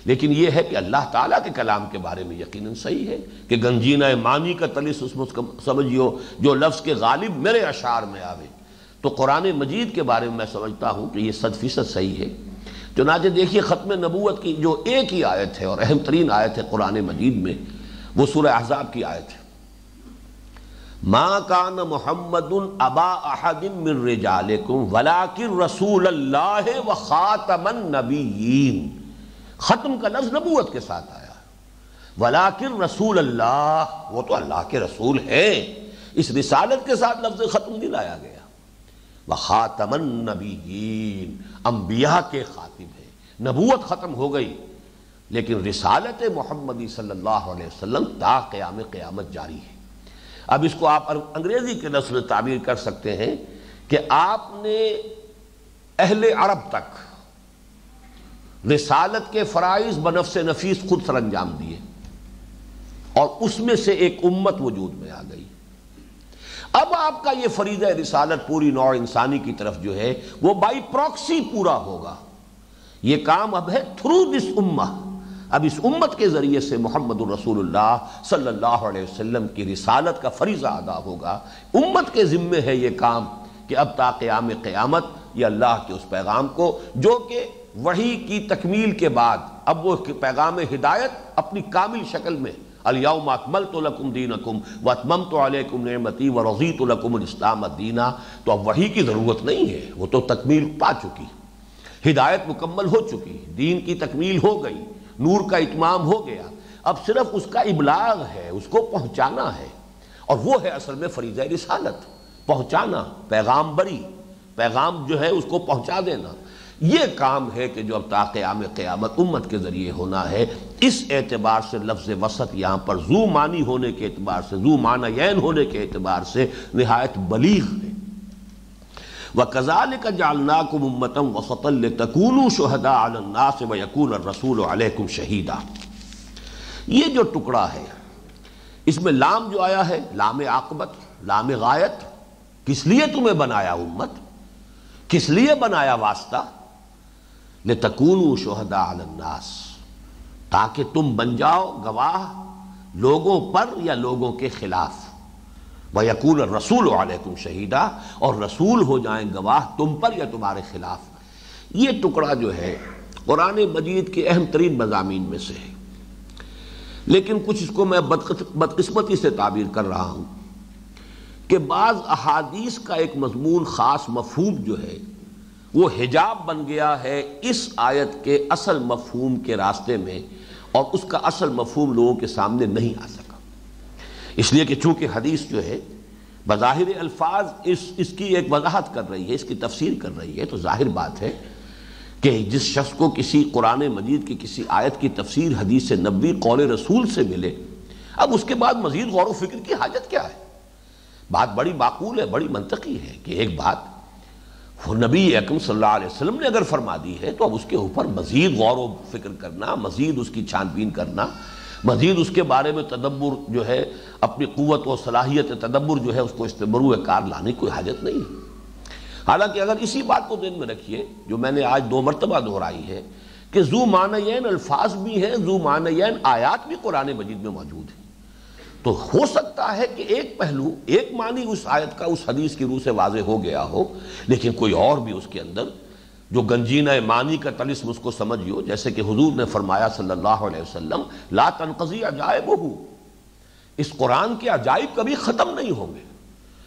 لیکن یہ ہے کہ اللہ تعالیٰ کے کلام کے بارے میں یقیناً صحیح ہے کہ گنجینہ معنی کا تلس اس میں سمجھیو جو لفظ کے غالب میرے اشعار میں آوے، تو قرآن مجید کے بارے میں سمجھتا ہوں کہ یہ 100% صحیح ہے۔ چنانچہ دیکھیے ختم نبوت کی جو ایک ہی آیت ہے اور اہم ترین آیت ہے قرآن مجید میں، وہ سورہ احزاب کی آیت ہے، ما کان محمد ابا احد من رجالکم ولکن رسول اللہ وخاتم النبیین۔ ختم کا لفظ نبوت کے ساتھ آیا، ولیکن رسول اللہ، وہ تو اللہ کے رسول ہیں، اس رسالت کے ساتھ لفظ ختم نہیں لایا گیا۔ وخاتم النبیین، انبیاء کے خاتم ہے، نبوت ختم ہو گئی لیکن رسالت محمدی صلی اللہ علیہ وسلم تا قیام قیامت جاری ہے۔ اب اس کو آپ انگریزی کے لفظ میں تعبیر کر سکتے ہیں کہ آپ نے اہل عرب تک رسالت کے فرائض بنفس نفیس خود سر انجام دیے اور اس میں سے ایک امت وجود میں آ گئی۔ اب آپ کا یہ فریضہ رسالت پوری نوع انسانی کی طرف جو ہے وہ بائی پراکسی پورا ہوگا۔ یہ کام اب ہے تھرو دس امہ، اب اس امت کے ذریعے سے محمد الرسول اللہ صلی اللہ علیہ وسلم کی رسالت کا فریضہ ادا ہوگا۔ امت کے ذمے ہے یہ کام کہ اب تا قیام قیامت یہ اللہ کے اس پیغام کو، جو کہ وحی کی تکمیل کے بعد اب وہ پیغام ہدایت اپنی کامل شکل میں، الیوم اکملت لکم دینکم واتممت علیکم نعمتی ورضیت لکم الاسلام دینا، تو اب وحی کی ضرورت نہیں ہے، وہ تو تکمیل پا چکی، ہدایت مکمل ہو چکی، دین کی تکمیل ہو گئی، نور کا اتمام ہو گیا، اب صرف اس کا ابلاغ ہے، اس کو پہنچانا ہے، اور وہ ہے اصل میں فریضہ رسالت، پہنچانا، پیغام بری، پیغام جو ہے اس کو پہنچا دینا۔ یہ کام ہے کہ جو اب تا قیام قیامت امت کے ذریعے ہونا ہے۔ اس اعتبار سے لفظ وسط یہاں پر ذو معنی ہونے کے اعتبار سے، ذو معنیین ہونے کے اعتبار سے نہایت بلیغ ہے۔ وَكَذَلِكَ جَعَلْنَاكُمْ أُمَّةً وَسَطًا لِتَكُونُوا شُهَدَاءَ عَلَى النَّاسِ وَيَكُونَ الرَّسُولُ عَلَيْكُمْ شَهِيدًا۔ یہ جو ٹکڑا ہے اس میں لام جو آیا ہے، لام عاقبت، لام غایت، کس لیے تمہیں بنایا امت، کس لیے بنایا واسطہ، لِتَكُونُوا شُهَدَاءَ عَلَى النَّاسِ، تاکہ تم بن جاؤ گواہ لوگوں پر یا لوگوں کے خلاف، وَيَكُونَ الرَّسُولُ عَلَيْكُمْ شَهِيدًا، اور رسول ہو جائیں گواہ تم پر یا تمہارے خلاف۔ یہ ٹکڑا جو ہے قرآن مجید کے اہم ترین مضامین میں سے ہے، لیکن کچھ اس کو میں بدقسمتی سے تعبیر کر رہا ہوں کہ بعض احادیث کا ایک مضمون خاص مفہوم جو ہے وہ حجاب بن گیا ہے اس آیت کے اصل مفہوم کے راستے میں، اور اس کا اصل مفہوم لوگوں کے سامنے نہیں آ سکا، اس لیے کہ چونکہ حدیث جو ہے بظاہر الفاظ اس کی ایک وضاحت کر رہی ہے، اس کی تفسیر کر رہی ہے، تو ظاہر بات ہے کہ جس شخص کو کسی قرآن مجید کی کسی آیت کی تفسیر حدیث نبوی قول رسول سے ملے، اب اس کے بعد مزید غور و فکر کی حاجت کیا ہے؟ بات بڑی معقول ہے، بڑی منطقی ہے کہ ایک بات وہ نبی اکرم صلی اللہ علیہ وسلم نے اگر فرما دی ہے تو اب اس کے اوپر مزید غور و فکر کرنا، مزید اس کی چھان بین کرنا، مزید اس کے بارے میں تدبر جو ہے، اپنی قوت و صلاحیت تدبر جو ہے اس کو استبروئے کار لانے کوئی حاجت نہیں ہے۔ حالانکہ اگر اسی بات کو ذہن میں رکھیے جو میں نے آج 2 مرتبہ دہرائی ہے کہ ذو معنیین الفاظ بھی ہیں، ذو معنیین آیات بھی قرآن مجید میں موجود ہیں، تو ہو سکتا ہے کہ ایک پہلو، ایک معنی اس آیت کا اس حدیث کی روح سے واضح ہو گیا ہو، لیکن کوئی اور بھی اس کے اندر جو گنجینہ معنی کا طلسم اس کو سمجھیو، جیسے کہ حضور نے فرمایا صلی اللہ علیہ وسلم لا تنقضی عجائبہ، اس قرآن کے عجائب کبھی ختم نہیں ہوں گے،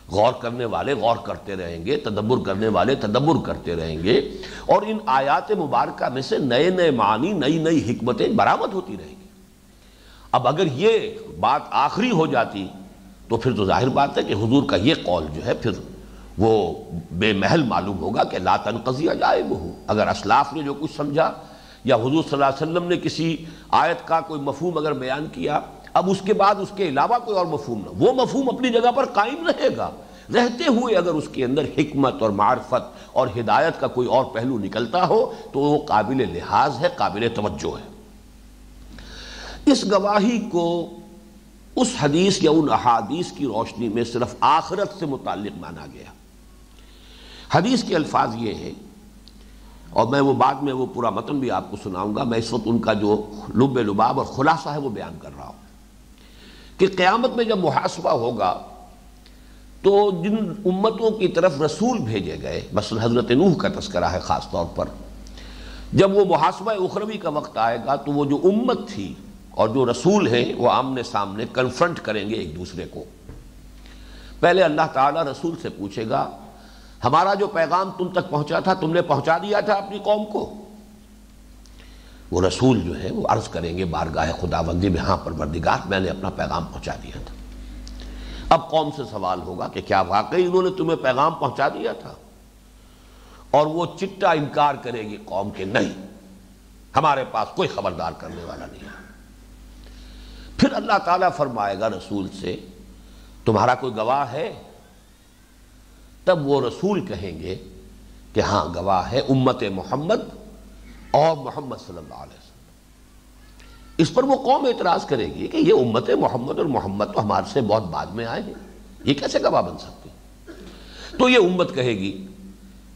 غور کرنے والے غور کرتے رہیں گے، تدبر کرنے والے تدبر کرتے رہیں گے، اور ان آیات مبارکہ میں سے نئے نئے معنی، نئی نئی حکمتیں برآمد ہوتی رہیں گی۔ اب اگر یہ بات آخری ہو جاتی تو پھر تو ظاہر بات ہے کہ حضور کا یہ قول جو ہے پھر وہ بے محل معلوم ہوگا کہ لا تنقضی عجائبہ، اگر اسلاف نے جو کچھ سمجھا یا حضور صلی اللہ علیہ وسلم نے کسی آیت کا کوئی مفہوم اگر بیان کیا، اب اس کے بعد اس کے علاوہ کوئی اور مفہوم نہ، وہ مفہوم اپنی جگہ پر قائم رہے گا، رہتے ہوئے اگر اس کے اندر حکمت اور معرفت اور ہدایت کا کوئی اور پہلو نکلتا ہو تو وہ قابل لحاظ ہے، قابل توجہ ہے۔ اس گواہی کو اس حدیث یا ان احادیث کی روشنی میں صرف آخرت سے متعلق مانا گیا۔ حدیث کے الفاظ یہ ہے اور میں وہ بعد میں وہ پورا متن بھی آپ کو سناؤں گا. میں اس وقت ان کا جو لب لباب اور خلاصہ ہے وہ بیان کر رہا ہوں کہ قیامت میں جب محاسبہ ہوگا تو جن امتوں کی طرف رسول بھیجے گئے، مثلا حضرت نوح کا تذکرہ ہے خاص طور پر، جب وہ محاسبہ اخروی کا وقت آئے گا تو وہ جو امت تھی اور جو رسول ہیں وہ آمنے سامنے کنفرنٹ کریں گے ایک دوسرے کو. پہلے اللہ تعالیٰ رسول سے پوچھے گا ہمارا جو پیغام تم تک پہنچا تھا تم نے پہنچا دیا تھا اپنی قوم کو؟ وہ رسول جو ہے وہ عرض کریں گے بارگاہ خداوندی میں ہاں پروردگار میں نے اپنا پیغام پہنچا دیا تھا. اب قوم سے سوال ہوگا کہ کیا واقعی انہوں نے تمہیں پیغام پہنچا دیا تھا؟ اور وہ چٹا انکار کرے گی قوم کے نہیں، ہمارے پاس کوئی خبردار کرنے والا نہیں ہے. پھر اللہ تعالیٰ فرمائے گا رسول سے تمہارا کوئی گواہ ہے؟ تب وہ رسول کہیں گے کہ ہاں گواہ ہے امت محمد اور محمد صلی اللہ علیہ وسلم. اس پر وہ قوم اعتراض کرے گی کہ یہ امت محمد اور محمد تو ہمارے سے بہت بعد میں آئے ہیں، یہ کیسے گواہ بن سکتے؟ تو یہ امت کہے گی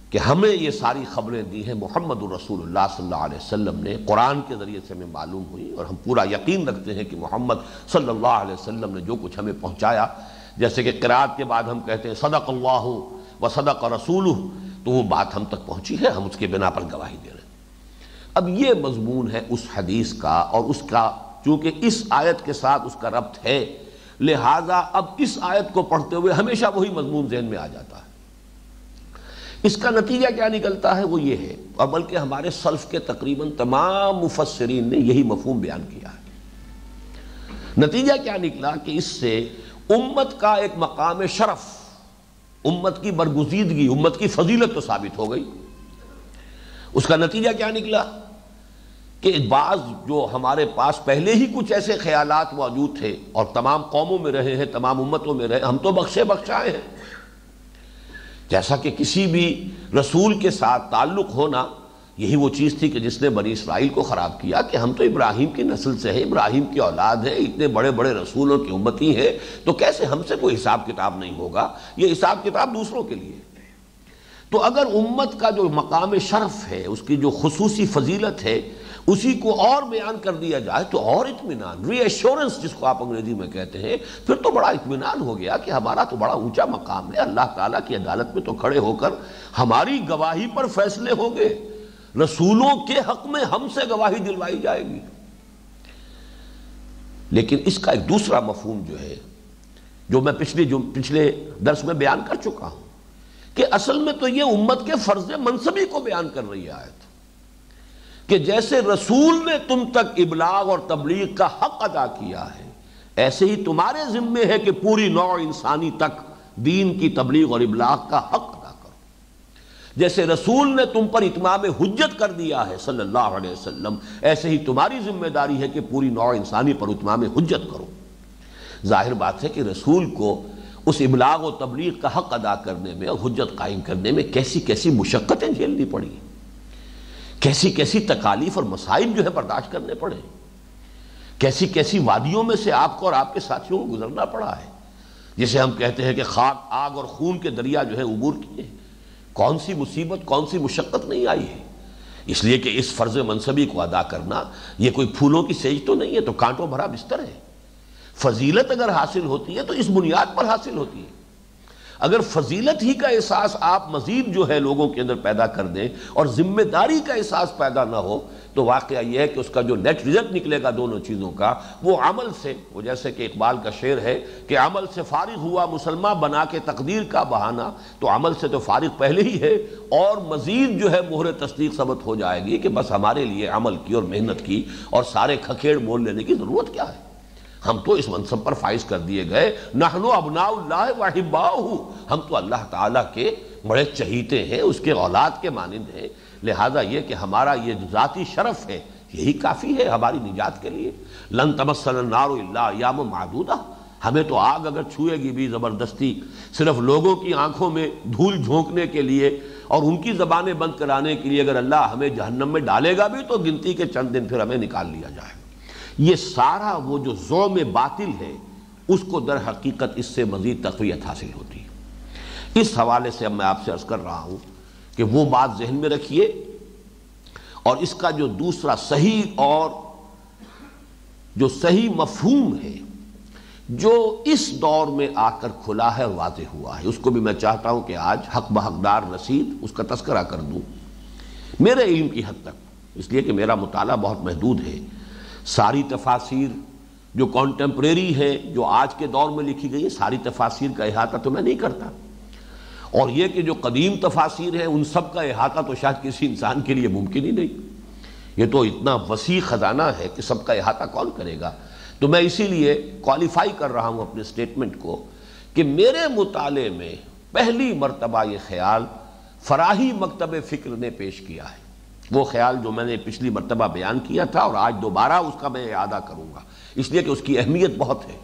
کہ ہمیں یہ ساری خبریں دی ہیں محمد الرسول اللہ صلی اللہ علیہ وسلم نے، قرآن کے ذریعے سے ہمیں معلوم ہوئی، اور ہم پورا یقین رکھتے ہیں کہ محمد صلی اللہ علیہ وسلم نے جو کچھ ہمیں پہنچایا، جیسے کہ قرات کے بعد ہم کہتے ہیں صدق اللہ و صدق رسولہ، تو وہ بات ہم تک پہنچی ہے، ہم اس کے بنا پر گواہی دے رہے ہیں. اب یہ مضمون ہے اس حدیث کا، اور اس کا چونکہ اس آیت کے ساتھ اس کا ربط ہے، لہٰذا اب اس آیت کو پڑھتے ہوئے ہمیشہ وہی مضمون ذہن میں آ جاتا ہے. اس کا نتیجہ کیا نکلتا ہے وہ یہ ہے، اور بلکہ ہمارے سلف کے تقریباً تمام مفسرین نے یہی مفہوم بیان کیا ہے. نتیجہ کیا نکلا کہ اس سے امت کا ایک مقام شرف، امت کی برگزیدگی، امت کی فضیلت تو ثابت ہو گئی. اس کا نتیجہ کیا نکلا کہ بعض جو ہمارے پاس پہلے ہی کچھ ایسے خیالات موجود تھے اور تمام قوموں میں رہے ہیں، تمام امتوں میں رہے، ہم تو بخشے بخشائے ہیں. جیسا کہ کسی بھی رسول کے ساتھ تعلق ہونا یہی وہ چیز تھی کہ جس نے بنی اسرائیل کو خراب کیا، کہ ہم تو ابراہیم کی نسل سے ہیں، ابراہیم کی اولاد ہے، اتنے بڑے بڑے رسولوں کی امتی ہیں، تو کیسے ہم سے کوئی حساب کتاب نہیں ہوگا، یہ حساب کتاب دوسروں کے لیے. تو اگر امت کا جو مقام شرف ہے، اس کی جو خصوصی فضیلت ہے، اسی کو اور بیان کر دیا جائے تو اور اطمینان، ری ایشورنس جس کو آپ انگریزی میں کہتے ہیں، پھر تو بڑا اطمینان ہو گیا کہ ہمارا تو بڑا اونچا مقام ہے، اللہ تعالیٰ کی عدالت میں تو کھڑے ہو کر ہماری گواہی پر فیصلے ہوں گے، رسولوں کے حق میں ہم سے گواہی دلوائی جائے گی. لیکن اس کا ایک دوسرا مفہوم جو ہے، جو میں پچھلے درس میں بیان کر چکا ہوں، کہ اصل میں تو یہ امت کے فرض منصبی کو بیان کر رہی آیت، کہ جیسے رسول نے تم تک ابلاغ اور تبلیغ کا حق ادا کیا ہے، ایسے ہی تمہارے ذمے ہے کہ پوری نوع انسانی تک دین کی تبلیغ اور ابلاغ کا حق ادا کرو. جیسے رسول نے تم پر اتمام حجت کر دیا ہے صلی اللہ علیہ وسلم، ایسے ہی تمہاری ذمہ داری ہے کہ پوری نوع انسانی پر اتمام حجت کرو. ظاہر بات ہے کہ رسول کو اس ابلاغ و تبلیغ کا حق ادا کرنے میں اور حجت قائم کرنے میں کیسی کیسی مشقتیں جھیلنی پڑی، کیسی کیسی تکالیف اور مصائب جو ہے برداشت کرنے پڑے، کیسی کیسی وادیوں میں سے آپ کو اور آپ کے ساتھیوں کو گزرنا پڑا ہے، جسے ہم کہتے ہیں کہ خاک، آگ اور خون کے دریا جو ہے عبور کیے. کون سی مصیبت، کون سی مشقت نہیں آئی ہے، اس لیے کہ اس فرض منصبی کو ادا کرنا یہ کوئی پھولوں کی سیج تو نہیں ہے، تو کانٹوں بھرا بستر ہے. فضیلت اگر حاصل ہوتی ہے تو اس بنیاد پر حاصل ہوتی ہے. اگر فضیلت ہی کا احساس آپ مزید جو ہے لوگوں کے اندر پیدا کر دیں اور ذمہ داری کا احساس پیدا نہ ہو، تو واقعہ یہ ہے کہ اس کا جو نیٹ رزلٹ نکلے گا دونوں چیزوں کا، وہ عمل سے، وہ جیسے کہ اقبال کا شعر ہے کہ عمل سے فارغ ہوا مسلمہ بنا کے تقدیر کا بہانہ، تو عمل سے تو فارغ پہلے ہی ہے، اور مزید جو ہے مہر تصدیق ثبت ہو جائے گی کہ بس ہمارے لیے عمل کی اور محنت کی اور سارے کھکھیڑ مول لینے کی ضرورت کیا ہے. ہم تو اس منصب پر فائز کر دیے گئے، نحن ابناء اللہ واحباؤہ، ہم تو اللہ تعالیٰ کے بڑے چہیتے ہیں، اس کے اولاد کے مانند ہیں. لہذا یہ کہ ہمارا یہ ذاتی شرف ہے یہی کافی ہے ہماری نجات کے لیے. لن تمسنا النار الا ایام معدودہ، ہمیں تو آگ اگر چھوئے گی بھی زبردستی صرف لوگوں کی آنکھوں میں دھول جھونکنے کے لیے اور ان کی زبانیں بند کرانے کے لیے، اگر اللہ ہمیں جہنم میں ڈالے گا بھی تو گنتی کے چند دن پھر ہمیں نکال لیا جائے گا. یہ سارا وہ جو زوم باطل ہے اس کو در حقیقت اس سے مزید تقویت حاصل ہوتی ہے. اس حوالے سے اب میں آپ سے عرض کر رہا ہوں کہ وہ بات ذہن میں رکھیے اور اس کا جو دوسرا صحیح اور جو صحیح مفہوم ہے جو اس دور میں آ کر کھلا ہے اور واضح ہوا ہے، اس کو بھی میں چاہتا ہوں کہ آج حق بحقدار رسید اس کا تذکرہ کر دوں میرے علم کی حد تک، اس لیے کہ میرا مطالعہ بہت محدود ہے۔ ساری تفاسیر جو کانٹمپریری ہے، جو آج کے دور میں لکھی گئی ہے، ساری تفاسیر کا احاطہ تو میں نہیں کرتا، اور یہ کہ جو قدیم تفاسیر ہیں ان سب کا احاطہ تو شاید کسی انسان کے لیے ممکن ہی نہیں، یہ تو اتنا وسیع خزانہ ہے کہ سب کا احاطہ کون کرے گا۔ تو میں اسی لیے کوالیفائی کر رہا ہوں اپنے سٹیٹمنٹ کو کہ میرے مطالعے میں پہلی مرتبہ یہ خیال فراہی مکتب فکر نے پیش کیا ہے، وہ خیال جو میں نے پچھلی مرتبہ بیان کیا تھا، اور آج دوبارہ اس کا میں اعادہ کروں گا، اس لیے کہ اس کی اہمیت بہت ہے،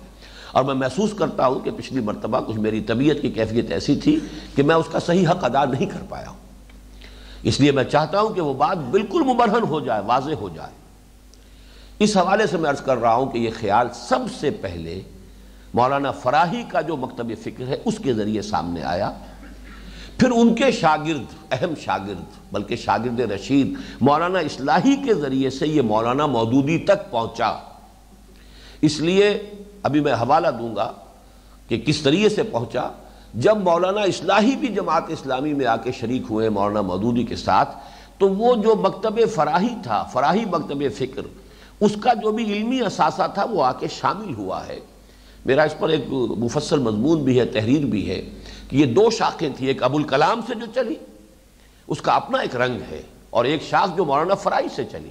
اور میں محسوس کرتا ہوں کہ پچھلی مرتبہ کچھ میری طبیعت کی کیفیت ایسی تھی کہ میں اس کا صحیح حق ادا نہیں کر پایا ہوں، اس لیے میں چاہتا ہوں کہ وہ بات بالکل مبرہن ہو جائے، واضح ہو جائے۔ اس حوالے سے میں عرض کر رہا ہوں کہ یہ خیال سب سے پہلے مولانا فراہی کا جو مکتب فکر ہے اس کے ذریعے سامنے آیا، پھر ان کے شاگرد، اہم شاگرد بلکہ شاگرد رشید مولانا اصلاحی کے ذریعے سے یہ مولانا مودودی تک پہنچا۔ اس لیے ابھی میں حوالہ دوں گا کہ کس طریقے سے پہنچا۔ جب مولانا اصلاحی بھی جماعت اسلامی میں آ کے شریک ہوئے مولانا مودودی کے ساتھ، تو وہ جو مکتب فراہی تھا، فراہی مکتب فکر، اس کا جو بھی علمی اثاثہ تھا وہ آ کے شامل ہوا ہے۔ میرا اس پر ایک مفصل مضمون بھی ہے، تحریر بھی ہے کہ یہ دو شاخیں تھیں، ایک ابوالکلام سے جو چلی اس کا اپنا ایک رنگ ہے، اور ایک شاخ جو مولانا فراہی سے چلی،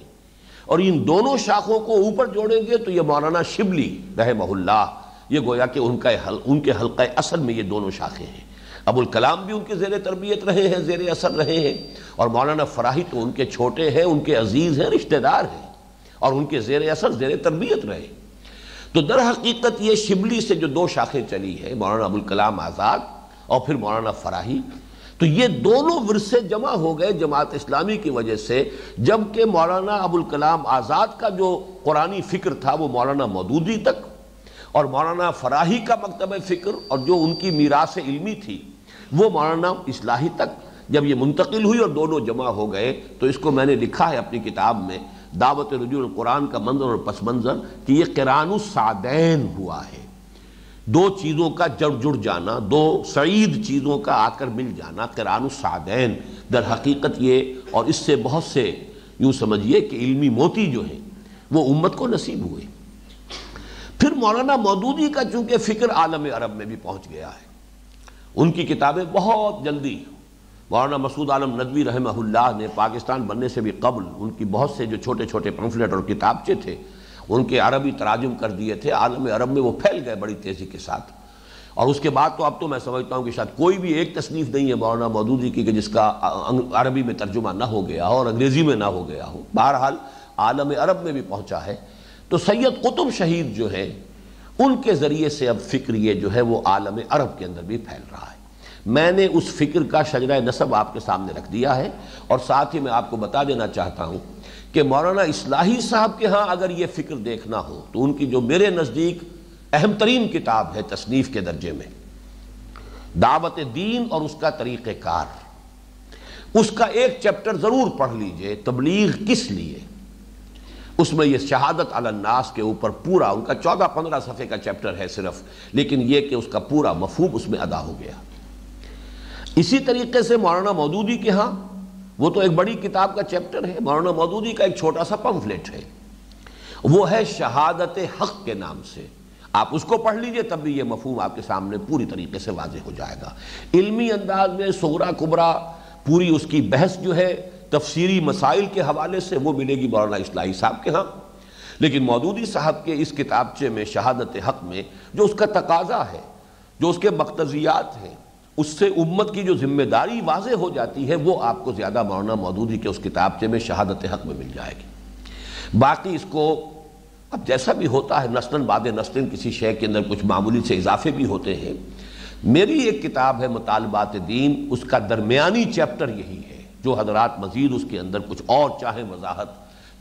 اور ان دونوں شاخوں کو اوپر جوڑیں گے تو یہ مولانا شبلی رحمہ اللہ، یہ گویا کہ ان کے حلقہ اصل میں یہ دونوں شاخیں ہیں۔ ابوالکلام بھی ان کے زیر تربیت رہے ہیں، زیر اثر رہے ہیں، اور مولانا فراہی تو ان کے چھوٹے ہیں، ان کے عزیز ہیں، رشتہ دار ہیں، اور ان کے زیر اثر زیر تربیت رہے۔ تو در حقیقت یہ شبلی سے جو دو شاخیں چلی ہے، مولانا ابوالکلام آزاد اور پھر مولانا فراہی، تو یہ دونوں ورثے جمع ہو گئے جماعت اسلامی کی وجہ سے، جبکہ مولانا ابوالکلام آزاد کا جو قرآنی فکر تھا وہ مولانا مودودی تک، اور مولانا فراہی کا مکتب فکر اور جو ان کی میراث علمی تھی وہ مولانا اصلاحی تک جب یہ منتقل ہوئی اور دونوں جمع ہو گئے، تو اس کو میں نے لکھا ہے اپنی کتاب میں، دعوت رجوع القرآن کا منظر اور پس منظر، کہ یہ قران السعدین ہوا ہے، دو چیزوں کا جڑ جانا، دو سعید چیزوں کا آ کر مل جانا، قران السعدین در حقیقت یہ، اور اس سے بہت سے یوں سمجھیے کہ علمی موتی جو ہیں وہ امت کو نصیب ہوئے۔ پھر مولانا مودودی کا چونکہ فکر عالم عرب میں بھی پہنچ گیا ہے، ان کی کتابیں بہت جلدی، مولانا مسعود عالم ندوی رحمہ اللہ نے پاکستان بننے سے بھی قبل ان کی بہت سے جو چھوٹے چھوٹے پمفلٹ اور کتابچے تھے ان کے عربی تراجم کر دیے تھے، عالم عرب میں وہ پھیل گئے بڑی تیزی کے ساتھ، اور اس کے بعد تو اب تو میں سمجھتا ہوں کہ شاید کوئی بھی ایک تصنیف نہیں ہے مولانا مودودی کی کہ جس کا عربی میں ترجمہ نہ ہو گیا ہو اور انگریزی میں نہ ہو گیا ہو، بہرحال عالم عرب میں بھی پہنچا ہے۔ تو سید قطب شہید جو ہیں ان کے ذریعے سے اب فکر یہ جو ہے وہ عالم عرب کے اندر بھی پھیل رہا ہے۔ میں نے اس فکر کا شجرہ نسب آپ کے سامنے رکھ دیا ہے، اور ساتھ ہی میں آپ کو بتا دینا چاہتا ہوں کہ مولانا اصلاحی صاحب کے ہاں اگر یہ فکر دیکھنا ہو تو ان کی جو میرے نزدیک اہم ترین کتاب ہے تصنیف کے درجے میں، دعوت دین اور اس کا طریقہ کار، اس کا ایک چیپٹر ضرور پڑھ لیجئے، تبلیغ کس لیے۔ اس میں یہ شہادت علی الناس کے اوپر پورا ان کا 14-15 صفحے کا چیپٹر ہے صرف، لیکن یہ کہ اس کا پورا مفہوم اس میں ادا ہو گیا۔ اسی طریقے سے مولانا مودودی کے ہاں وہ تو ایک بڑی کتاب کا چیپٹر ہے، مولانا مودودی کا ایک چھوٹا سا پمفلٹ ہے، وہ ہے شہادت حق کے نام سے، آپ اس کو پڑھ لیجئے تب بھی یہ مفہوم آپ کے سامنے پوری طریقے سے واضح ہو جائے گا۔ علمی انداز میں صغرا کبرا پوری اس کی بحث جو ہے تفسیری مسائل کے حوالے سے وہ ملے گی مولانا اصلاحی صاحب کے ہاں، لیکن مودودی صاحب کے اس کتابچے میں شہادت حق میں جو اس کا تقاضا ہے، جو اس کے مقتضیات ہیں، اس سے امت کی جو ذمہ داری واضح ہو جاتی ہے، وہ آپ کو زیادہ مولانا مودودی کے اس کتابچے میں شہادت حق میں مل جائے گی۔ باقی اس کو اب جیسا بھی ہوتا ہے نسلاً بعد نسلاً کسی شے کے اندر کچھ معمولی سے اضافے بھی ہوتے ہیں۔ میری ایک کتاب ہے مطالبات دین، اس کا درمیانی چیپٹر یہی ہے، جو حضرات مزید اس کے اندر کچھ اور چاہیں وضاحت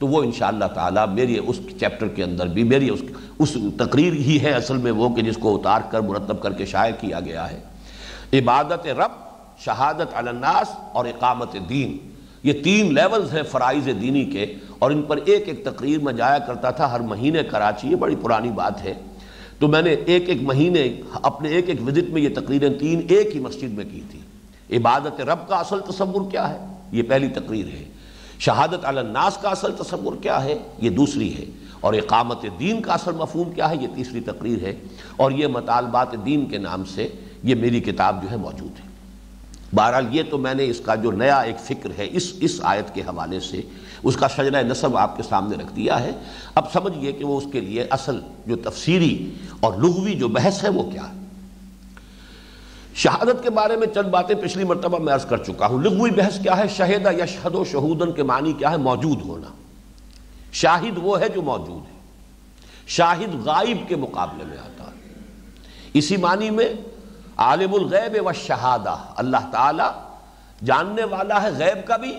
تو وہ انشاءاللہ تعالی میری اس چیپٹر کے اندر بھی میری اس تقریر ہی ہے اصل میں وہ کہ جس کو اتار کر مرتب کر کے شائع کیا گیا ہے۔ عبادت رب، شہادت علی الناس اور اقامت دین، یہ 3 لیولز ہیں فرائض دینی کے، اور ان پر ایک ایک تقریر میں جایا کرتا تھا ہر مہینے کراچی، یہ بڑی پرانی بات ہے، تو میں نے ایک ایک مہینے اپنے ایک ایک وزٹ میں یہ تقریریں 3 ایک ہی مسجد میں کی تھی۔ عبادت رب کا اصل تصور کیا ہے، یہ پہلی تقریر ہے۔ شہادت علی الناس کا اصل تصور کیا ہے، یہ دوسری ہے۔ اور اقامت دین کا اصل مفہوم کیا ہے، یہ تیسری تقریر ہے۔ اور یہ مطالبات دین کے نام سے یہ میری کتاب جو ہے موجود ہے۔ بہرحال یہ تو میں نے اس کا جو نیا ایک فکر ہے اس آیت کے حوالے سے اس کا شجرہ نسب آپ کے سامنے رکھ دیا ہے۔ اب سمجھئے کہ وہ اس کے لیے اصل جو تفسیری اور لغوی جو بحث ہے وہ کیا ہے۔ شہادت کے بارے میں چند باتیں پچھلی مرتبہ میں عرض کر چکا ہوں۔ لغوی بحث کیا ہے، شہد یشہد و شہودن کے معنی کیا ہے، موجود ہونا۔ شاہد وہ ہے جو موجود ہے، شاہد غائب کے مقابلے میں آتا ہے۔ اسی معنی میں عالم الغیب والشہادہ، اللہ تعالی جاننے والا ہے غیب کا بھی،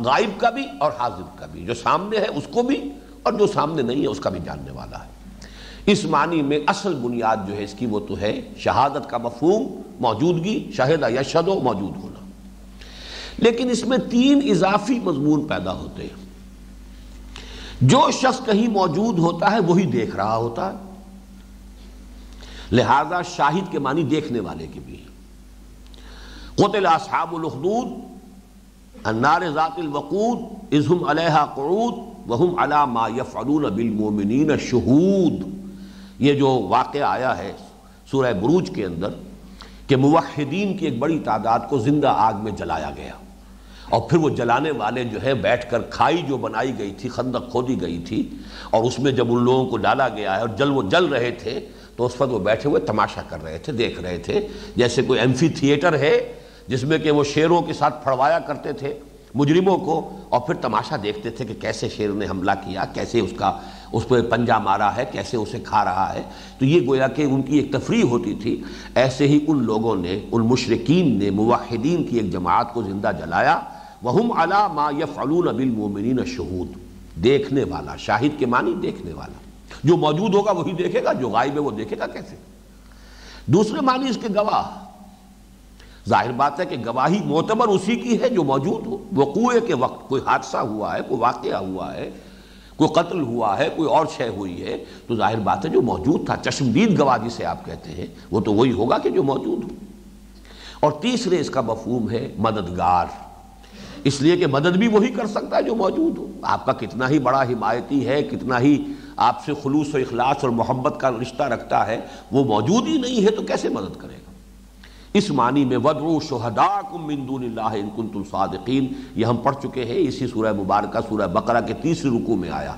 غائب کا بھی اور حاضر کا بھی، جو سامنے ہے اس کو بھی اور جو سامنے نہیں ہے اس کا بھی جاننے والا ہے۔ اس معنی میں اصل بنیاد جو ہے اس کی وہ تو ہے شہادت کا مفہوم، موجودگی، شہد یشہد و موجود ہونا۔ لیکن اس میں 3 اضافی مضمون پیدا ہوتے ہیں۔ جو شخص کہیں موجود ہوتا ہے وہی دیکھ رہا ہوتا ہے، لہذا شاہد کے معنی دیکھنے والے کے بھی۔ قتل اصحاب الاخدود النار ذات الوقود اذ هم علیہا قعود وهم علی ما یفعلون بالمؤمنین شہود۔ یہ جو واقعہ آیا ہے سورہ بروج کے اندر کہ موحدین کی ایک بڑی تعداد کو زندہ آگ میں جلایا گیا، اور پھر وہ جلانے والے جو ہے بیٹھ کر کھائی جو بنائی گئی تھی، خندق کھودی گئی تھی، اور اس میں جب ان لوگوں کو ڈالا گیا ہے اور وہ جل رہے تھے تو اس وقت وہ بیٹھے ہوئے تماشا کر رہے تھے، دیکھ رہے تھے، جیسے کوئی ایمفی تھیٹر ہے جس میں کہ وہ شیروں کے ساتھ پھڑوایا کرتے تھے مجرموں کو، اور پھر تماشا دیکھتے تھے کہ کیسے شیر نے حملہ کیا، کیسے اس پہ پنجہ مارا ہے، کیسے اسے کھا رہا ہے۔ تو یہ گویا کہ ان کی ایک تفریح ہوتی تھی۔ ایسے ہی ان لوگوں نے، ان مشرکین نے موحدین کی ایک جماعت کو زندہ جلایا۔ وَهُمْ عَلَى مَا يَفْعَلُونَ بِالْمُؤْمِنِينَ شُهُودٌ، دیکھنے والا، شاہد کے معنی دیکھنے والا، جو موجود ہوگا وہی دیکھے گا، جو غائب ہے وہ دیکھے گا کیسے۔ دوسرے معنی اس کے گواہ، ظاہر بات ہے کہ گواہی معتبر اسی کی ہے جو موجود ہو۔ وقوع کے وقت کوئی حادثہ ہوا ہے، کوئی واقعہ ہوا ہے، کوئی قتل ہوا ہے، کوئی اور شے ہوئی ہے، تو ظاہر بات ہے جو موجود تھا، چشمدید گواہ جسے آپ کہتے ہیں، وہ تو وہی ہوگا کہ جو موجود ہو۔ اور تیسرے اس کا مفہوم ہے مددگار، اس لیے کہ مدد بھی وہی کر سکتا ہے جو موجود ہو۔ آپ کا کتنا ہی بڑا حمایتی ہے، کتنا ہی آپ سے خلوص و اخلاص اور محبت کا رشتہ رکھتا ہے، وہ موجود ہی نہیں ہے تو کیسے مدد کرے گا۔ اس معنی میں وَادْعُوا شُهَدَاءَكُم مِّن دُونِ اللَّهِ إِن كُنتُمْ صَادِقِينَ، یہ ہم پڑھ چکے ہیں اسی سورہ مبارکہ سورہ بقرہ کے 3 رکوع میں آیا،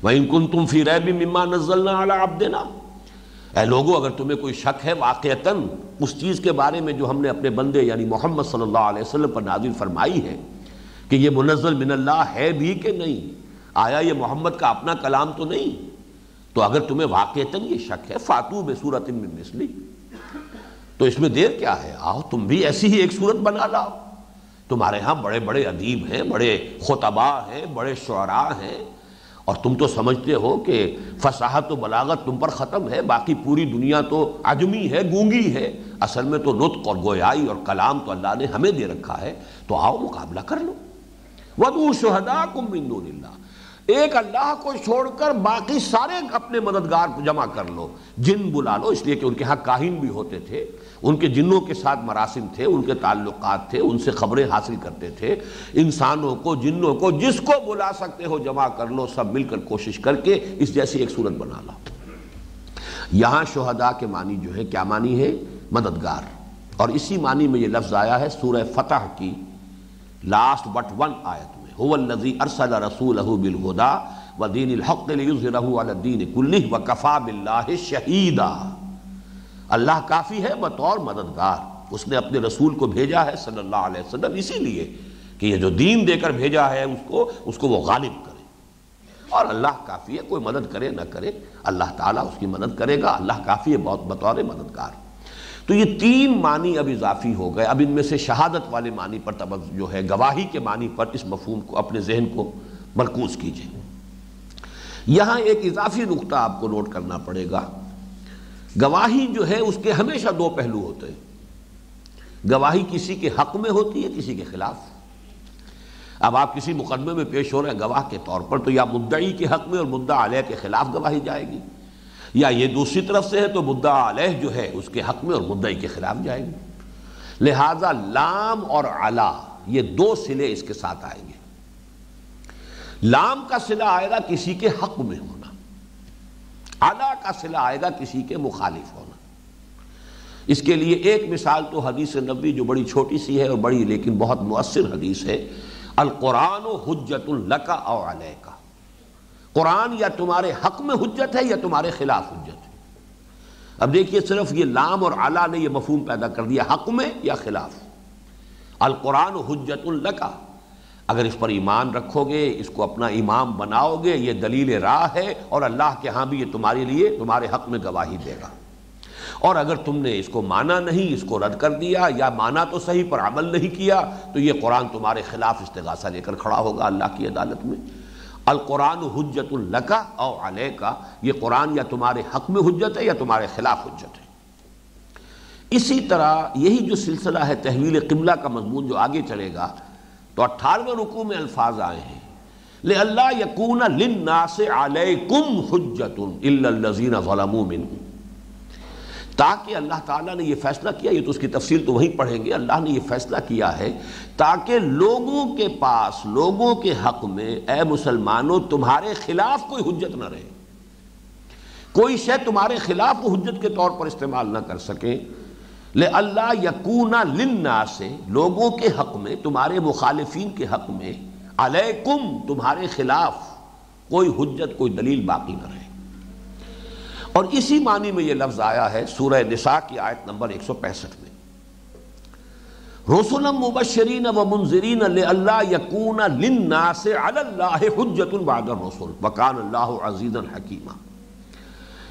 وَإِن كُنتُمْ فِي رَيْبٍ مِّمَّا نَزَّلْنَا عَلَىٰ عَبْدِنَا، اے لوگو اگر تمہیں کوئی شک ہے واقعتاً اس چیز کے بارے میں جو ہم نے اپنے بندے یعنی محمد صلی اللہ علیہ وسلم پر نازل فرمائی ہے کہ یہ منزل من اللہ ہے بھی کہ نہیں، آیا یہ محمد کا اپنا کلام تو نہیں، تو اگر تمہیں واقعتاً یہ شک ہے فَأْتُوا بِسُورَةٍ مِّن مِّثْلِهِ، تو اس میں دیر کیا ہے، آؤ تم بھی ایسی ہی ایک صورت بنا لاؤ۔ تمہارے ہاں بڑے بڑے ادیب ہیں، بڑے خطباء ہیں، بڑے شعراء ہیں، اور تم تو سمجھتے ہو کہ فصاحت و بلاغت تم پر ختم ہے، باقی پوری دنیا تو عجمی ہے، گونگی ہے، اصل میں تو نطق اور گویائی اور کلام تو اللہ نے ہمیں دے رکھا ہے، تو آؤ مقابلہ کر لو۔ وَادْعُوا شُهَدَاءَكُم مِّن دُونِ اللَّهِ، ایک اللہ کو چھوڑ کر باقی سارے اپنے مددگار جمع کر لو، جن بلا لو، اس لیے کہ ان کے ہاں کاہن بھی ہوتے تھے، ان کے جنوں کے ساتھ مراسم تھے، ان کے تعلقات تھے، ان سے خبریں حاصل کرتے تھے، انسانوں کو، جنوں کو، جس کو بلا سکتے ہو جمع کر لو، سب مل کر کوشش کر کے اس جیسی ایک صورت بنا لاؤ۔ یہاں شہداء کے معنی جو ہے کیا معنی ہے، مددگار، اور اسی معنی میں یہ لفظ آیا ہے سورہ فتح کی لاسٹ بٹ 1 آیت میں، هو الذی ارسل رسولہ بالہدی ودین الحق لیظہرہ علی الدین کلہ وکفی باللہ شہیدا۔ اللہ کافی ہے بطور مددگار، اس نے اپنے رسول کو بھیجا ہے صلی اللہ علیہ وسلم اسی لیے کہ یہ جو دین دے کر بھیجا ہے اس کو وہ غالب کرے، اور اللہ کافی ہے، کوئی مدد کرے نہ کرے اللہ تعالیٰ اس کی مدد کرے گا، اللہ کافی ہے بطور مددگار۔ تو یہ 3 معنی اب اضافی ہو گئے۔ اب ان میں سے شہادت والے معنی پر توجہ ہے، گواہی کے معنی پر اس مفہوم کو اپنے ذہن کو مرکوز کیجئے۔ یہاں ایک اضافی نقطہ آپ کو نوٹ کرنا پڑے گا، گواہی جو ہے اس کے ہمیشہ 2 پہلو ہوتے ہیں، گواہی کسی کے حق میں ہوتی ہے، کسی کے خلاف۔ اب آپ کسی مقدمے میں پیش ہو رہے ہیں گواہ کے طور پر، تو یا مدعی کے حق میں اور مدعا علیہ کے خلاف گواہی جائے گی، یا یہ دوسری طرف سے ہے تو مدعا علیہ جو ہے اس کے حق میں اور مدعی کے خلاف جائے گی۔ لہذا لام اور علا یہ دو صلے اس کے ساتھ آئیں گے۔ لام کا صلہ آئے گا کسی کے حق میں ہونا، علا کا صلہ آئے گا کسی کے مخالف ہونا۔ اس کے لیے ایک مثال تو حدیث نبوی جو بڑی چھوٹی سی ہے اور بڑی لیکن بہت مؤثر حدیث ہے، القرآن حجت لک او علیک، قرآن یا تمہارے حق میں حجت ہے یا تمہارے خلاف حجت ہے۔ اب دیکھیے صرف یہ لام اور علا نے یہ مفہوم پیدا کر دیا، حق میں یا خلاف۔ القرآن حجت لک، اگر اس پر ایمان رکھو گے، اس کو اپنا امام بناؤ گے، یہ دلیل راہ ہے، اور اللہ کے ہاں بھی یہ تمہارے لیے تمہارے حق میں گواہی دے گا۔ اور اگر تم نے اس کو مانا نہیں، اس کو رد کر دیا، یا مانا تو صحیح پر عمل نہیں کیا، تو یہ قرآن تمہارے خلاف استغاثہ لے کر کھڑا ہوگا اللہ کی عدالت میں۔ القرآن حجت لک او علیک، یہ قرآن یا تمہارے حق میں حجت ہے یا تمہارے خلاف حجت ہے۔ اسی طرح یہی جو سلسلہ ہے تحویل قبلہ کا مضمون جو آگے چلے گا، تو 18ویں رکوع میں الفاظ آئے ہیں لئلا یکون للناس علیکم حجت الا الذین ظلموا منکم، تاکہ اللہ تعالیٰ نے یہ فیصلہ کیا، یہ تو اس کی تفصیل تو وہیں پڑھیں گے، اللہ نے یہ فیصلہ کیا ہے تاکہ لوگوں کے پاس، لوگوں کے حق میں اے مسلمانوں تمہارے خلاف کوئی حجت نہ رہے، کوئی شے تمہارے خلاف وہ حجت کے طور پر استعمال نہ کر سکیں۔ لئلا یکون للناس، لوگوں کے حق میں، تمہارے مخالفین کے حق میں، علیکم تمہارے خلاف کوئی حجت، کوئی دلیل باقی نہ رہے۔ اور اسی معنی میں یہ لفظ آیا ہے سورہ نساء کی آیت نمبر 165 میں، رسلا مبشرین ومنذرین لئلا یکون للناس علی اللہ حجت بعد الرسل وکان اللہ عزیزا حکیما۔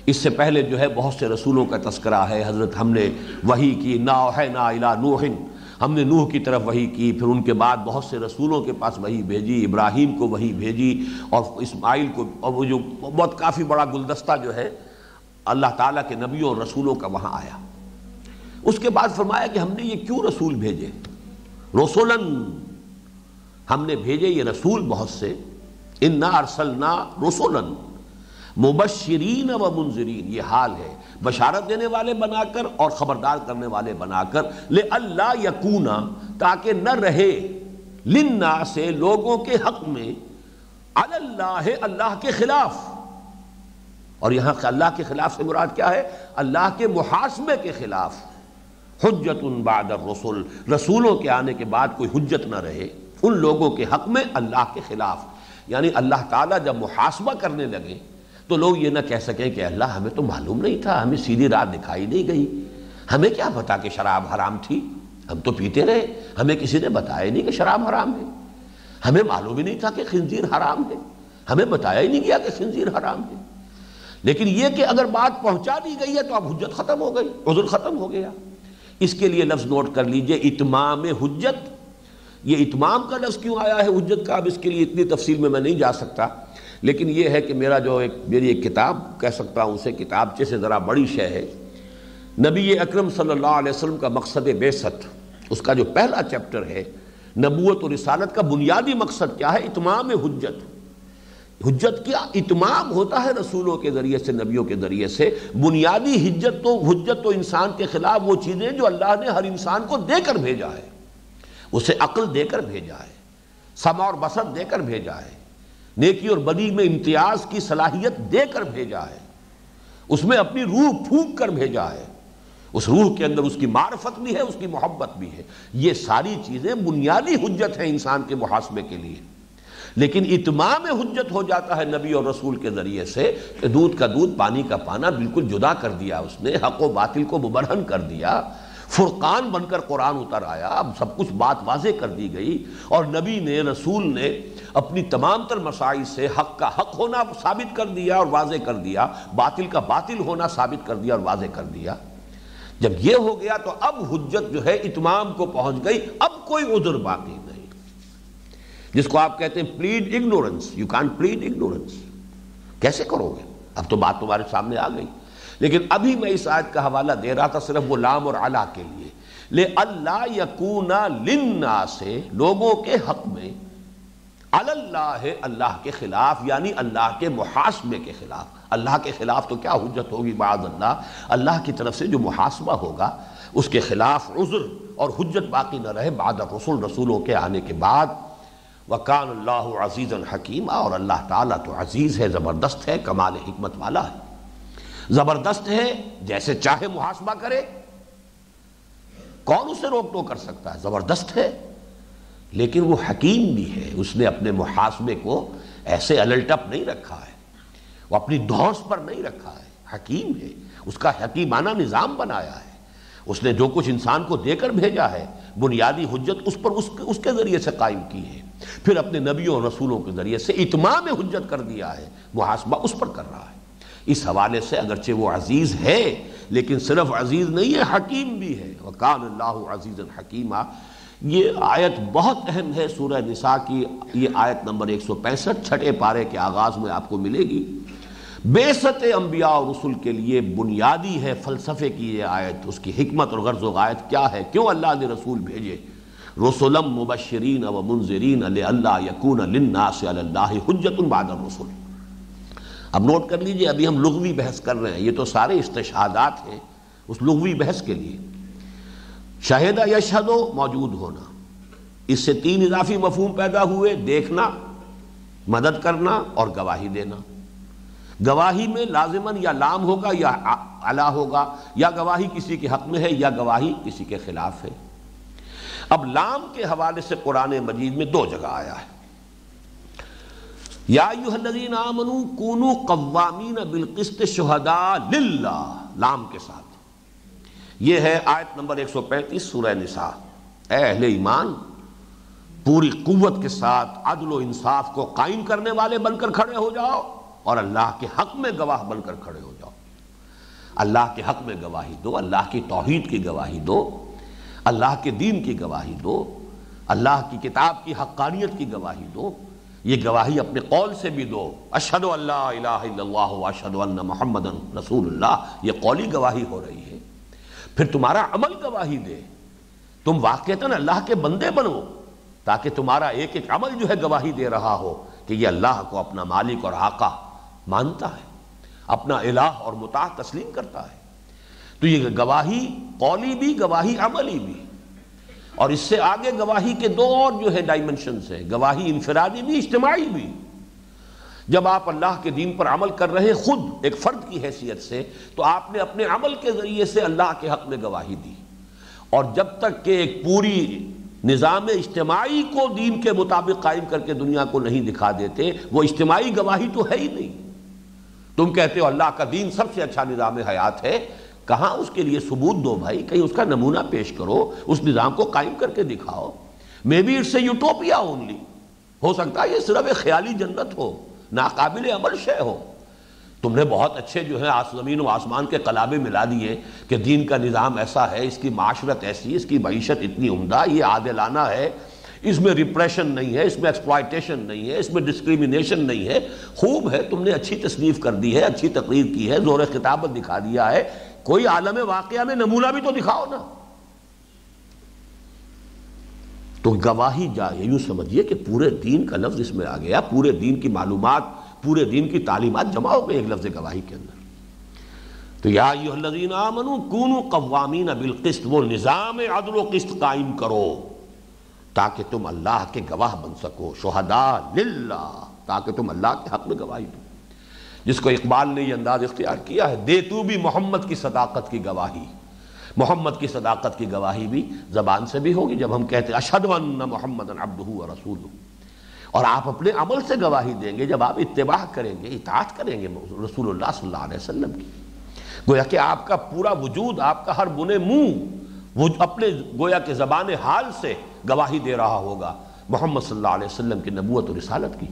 اس سے پہلے جو ہے بہت سے رسولوں کا تذکرہ ہے، حضرت ہم نے وحی کی، انا اوحینا الی نوح، ہم نے نوح کی طرف وحی کی، پھر ان کے بعد بہت سے رسولوں کے پاس وحی بھیجی، ابراہیم کو وحی بھیجی، اور اسماعیل کو، اور وہ جو بہت کافی بڑا گلدستہ جو ہے اللہ تعالیٰ کے نبیوں اور رسولوں کا وہاں آیا۔ اس کے بعد فرمایا کہ ہم نے یہ کیوں رسول بھیجے، رسولاً، ہم نے بھیجے یہ رسول بہت سے، انا ارسلنا رسولاً مبشرین و منذرین، یہ حال ہے، بشارت دینے والے بنا کر اور خبردار کرنے والے بنا کر، لئلا یکونا، تاکہ نہ رہے، للناس لوگوں کے حق میں، علی اللہ اللہ کے خلاف، اور یہاں اللہ کے خلاف سے مراد کیا ہے؟ اللہ کے محاسبے کے خلاف، حجت بعد الرسل، رسولوں کے آنے کے بعد کوئی حجت نہ رہے ان لوگوں کے حق میں اللہ کے خلاف۔ یعنی اللہ تعالیٰ جب محاسبہ کرنے لگے تو لوگ یہ نہ کہہ سکیں کہ اللہ ہمیں تو معلوم نہیں تھا، ہمیں سیدھی راہ دکھائی نہیں گئی، ہمیں کیا پتا کہ شراب حرام تھی، ہم تو پیتے رہے، ہمیں کسی نے بتایا نہیں کہ شراب حرام ہے، ہمیں معلوم ہی نہیں تھا کہ خنزیر حرام ہے، ہمیں بتایا ہی نہیں گیا کہ خنزیر حرام ہے۔ لیکن یہ کہ اگر بات پہنچا دی گئی ہے تو اب حجت ختم ہو گئی، عذر ختم ہو گیا۔ اس کے لیے لفظ نوٹ کر لیجئے، اتمام حجت۔ یہ اتمام کا لفظ کیوں آیا ہے حجت کا، اب اس کے لیے اتنی تفصیل میں نہیں جا سکتا، لیکن یہ ہے کہ میری ایک کتاب کہہ سکتا ہوں، اسے کتابچے سے ذرا بڑی شے ہے۔ نبی اکرم صلی اللہ علیہ وسلم کا مقصد بعثت، اس کا جو پہلا چیپٹر ہے، نبوت و رسالت کا بنیادی مقصد کیا ہے؟ اتمام حجت۔ حجت کیا اتمام ہوتا ہے رسولوں کے ذریعے سے، نبیوں کے ذریعے سے۔ بنیادی حجت تو انسان کے خلاف وہ چیزیں جو اللہ نے ہر انسان کو دے کر بھیجا ہے، اسے عقل دے کر بھیجا ہے، سمع اور بصر دے کر بھیجا ہے، نیکی اور بدی میں امتیاز کی صلاحیت دے کر بھیجا ہے، اس میں اپنی روح پھونک کر بھیجا ہے، اس روح کے اندر اس کی معرفت بھی ہے، اس کی محبت بھی ہے۔ یہ ساری چیزیں بنیادی حجت ہیں انسان کے محاسبے کے لیے۔ لیکن اتمام حجت ہو جاتا ہے نبی اور رسول کے ذریعے سے کہ دودھ کا دودھ، پانی کا پانا بالکل جدا کر دیا، اس نے حق و باطل کو مبرہن کر دیا، فرقان بن کر قرآن اتر آیا، اب سب کچھ بات واضح کر دی گئی، اور نبی نے، رسول نے اپنی تمام تر مسائل سے حق کا حق ہونا ثابت کر دیا اور واضح کر دیا، باطل کا باطل ہونا ثابت کر دیا اور واضح کر دیا۔ جب یہ ہو گیا تو اب حجت جو ہے اتمام کو پہنچ گئی، اب کوئی عذر باقی نہیں، جس کو آپ کہتے ہیں plead ignorance. You can't plead ignorance, کیسے کرو گے؟ اب تو بات تمہارے سامنے آ گئی۔ لیکن ابھی میں اس آیت کا حوالہ دے رہا تھا صرف وہ لام اور علا کے لیے، لِأَلَّا يَكُونَ لِلنَّاسِ، لوگوں کے حق میں، علی اللہ، اللہ کے خلاف، یعنی اللہ کے محاسبے کے خلاف۔ اللہ کے خلاف تو کیا حجت ہوگی معاذ اللہ، اللہ کی طرف سے جو محاسبہ ہوگا اس کے خلاف عذر اور حجت باقی نہ رہے بعد الرسول، رسولوں کے آنے کے بعد۔ وَكَانَ اللَّهُ عَزِيزًا حَكِيمًا، اور اللہ تعالیٰ تو عزیز ہے، زبردست ہے، کمال حکمت والا ہے، زبردست ہے، جیسے چاہے محاسبہ کرے، کون اسے روک ٹوک کر سکتا ہے، زبردست ہے، لیکن وہ حکیم بھی ہے، اس نے اپنے محاسبے کو ایسے الٹ اپ نہیں رکھا ہے، وہ اپنی دھوس پر نہیں رکھا ہے، حکیم ہے، اس کا حکیمانہ نظام بنایا ہے، اس نے جو کچھ انسان کو دے کر بھیجا ہے بنیادی حجت اس پر اس کے ذریعے سے قائم کی ہے، پھر اپنے نبیوں اور رسولوں کے ذریعے سے اتمام حجت کر دیا ہے، محاسبہ اس پر کر رہا ہے۔ اس حوالے سے اگرچہ وہ عزیز ہے لیکن صرف عزیز نہیں ہے، حکیم بھی ہے۔ وَكَانَ اللَّهُ عَزِيزًا حَكِيمًا، یہ آیت بہت اہم ہے، سورہ نساء کی یہ آیت نمبر 165 چھٹے پارے کے آغاز میں آپ کو ملے گی۔ بعثت انبیاء اور رسل کے لیے بنیادی ہے فلسفے کی یہ آیت، اس کی حکمت اور غرض و غایت کیا ہے، کیوں اللہ نے رسول بھیجے۔ رسلا مبشرین و منذرین لئلا یکون للناس علی اللہ حجۃ بعد الرسل۔ اب نوٹ کر لیجئے، ابھی ہم لغوی بحث کر رہے ہیں، یہ تو سارے استشہادات ہیں اس لغوی بحث کے لیے۔ شہدہ یشہدو، موجود ہونا، اس سے 3 اضافی مفہوم پیدا ہوئے، دیکھنا، مدد کرنا اور گواہی دینا۔ گواہی میں لازماً یا لام ہوگا یا علا ہوگا، یا گواہی کسی کے حق میں ہے یا گواہی کسی کے خلاف ہے۔ اب لام کے حوالے سے قرآن مجید میں 2 جگہ آیا ہے۔ یا ایھا الذین آمنوا کونوا قوامین بالقسط شہداء للہ، لام کے ساتھ، یہ ہے آیت نمبر 135 سورہ نساء۔ اے اہل ایمان، پوری قوت کے ساتھ عدل و انصاف کو قائم کرنے والے بن کر کھڑے ہو جاؤ اور اللہ کے حق میں گواہ بن کر کھڑے ہو جاؤ۔ اللہ کے حق میں گواہی دو، اللہ کی توحید کی گواہی دو، اللہ کے دین کی گواہی دو، اللہ کی کتاب کی حقانیت کی گواہی دو۔ یہ گواہی اپنے قول سے بھی دو، اشہد ان لا الہ الا اللہ واشہد ان محمدا رسول اللہ، یہ قولی گواہی ہو رہی ہے۔ پھر تمہارا عمل گواہی دے، تم واقعتاً اللہ کے بندے بنو، تاکہ تمہارا ایک ایک عمل جو ہے گواہی دے رہا ہو کہ یہ اللہ کو اپنا مالک اور آقا مانتا ہے، اپنا الہ اور مطاع تسلیم کرتا ہے۔ تو یہ گواہی قولی بھی، گواہی عملی بھی، اور اس سے آگے گواہی کے 2 اور جو ہے ڈائمنشنز ہیں، گواہی انفرادی بھی، اجتماعی بھی۔ جب آپ اللہ کے دین پر عمل کر رہے خود ایک فرد کی حیثیت سے، تو آپ نے اپنے عمل کے ذریعے سے اللہ کے حق میں گواہی دی، اور جب تک کہ ایک پوری نظام اجتماعی کو دین کے مطابق قائم کر کے دنیا کو نہیں دکھا دیتے، وہ اجتماعی گواہی تو ہے ہی نہیں۔ تم کہتے ہو اللہ کا دین سب سے اچھا نظام حیات ہے، کہاں اس کے لیے ثبوت دو بھائی، کہیں اس کا نمونہ پیش کرو، اس نظام کو قائم کر کے دکھاؤ۔ May be it's a utopia only, ہو سکتا ہے یہ صرف ایک خیالی جنت ہو، ناقابل عمل شے ہو۔ تم نے بہت اچھے جو ہے زمین و آسمان کے قلابے ملا دیے کہ دین کا نظام ایسا ہے، اس کی معاشرت ایسی، اس کی معیشت اتنی عمدہ، یہ عادلانہ ہے، اس میں ریپریشن نہیں ہے، اس میں ایکسپلائٹیشن نہیں ہے، اس میں ڈسکریمنیشن نہیں ہے۔ خوب ہے، تم نے اچھی تصنیف کر دی ہے، اچھی تقریر کی ہے، زور خطابت دکھا دیا ہے، کوئی عالم واقعہ میں نمونہ بھی تو دکھاؤ نا۔ تو گواہی جائے، یوں سمجھیے کہ پورے دین کا لفظ اس میں آ گیا، پورے دین کی معلومات، پورے دین کی تعلیمات جمع ہو گئی ایک لفظ گواہی کے اندر۔ تو یا ایھا الذین آمنوا کونوا قوامین بالقسط، وہ نظام عدل و قسط قائم کرو تاکہ تم اللہ کے گواہ بن سکو، شہداء للہ، تاکہ تم اللہ کے حق میں گواہی دو۔ جس کو اقبال نے یہ انداز اختیار کیا ہے، دے تو بھی محمد کی صداقت کی گواہی۔ محمد کی صداقت کی گواہی بھی زبان سے بھی ہوگی، جب ہم کہتے ہیں اشہد ان محمدا عبدہ ورسولہ، اور آپ اپنے عمل سے گواہی دیں گے جب آپ اتباع کریں گے، اطاعت کریں گے رسول اللہ صلی اللہ علیہ وسلم کی۔ گویا کہ آپ کا پورا وجود، آپ کا ہر بنے منہ وہ اپنے گویا کہ زبان حال سے گواہی دے رہا ہوگا محمد صلی اللہ علیہ وسلم کی نبوت و رسالت کی۔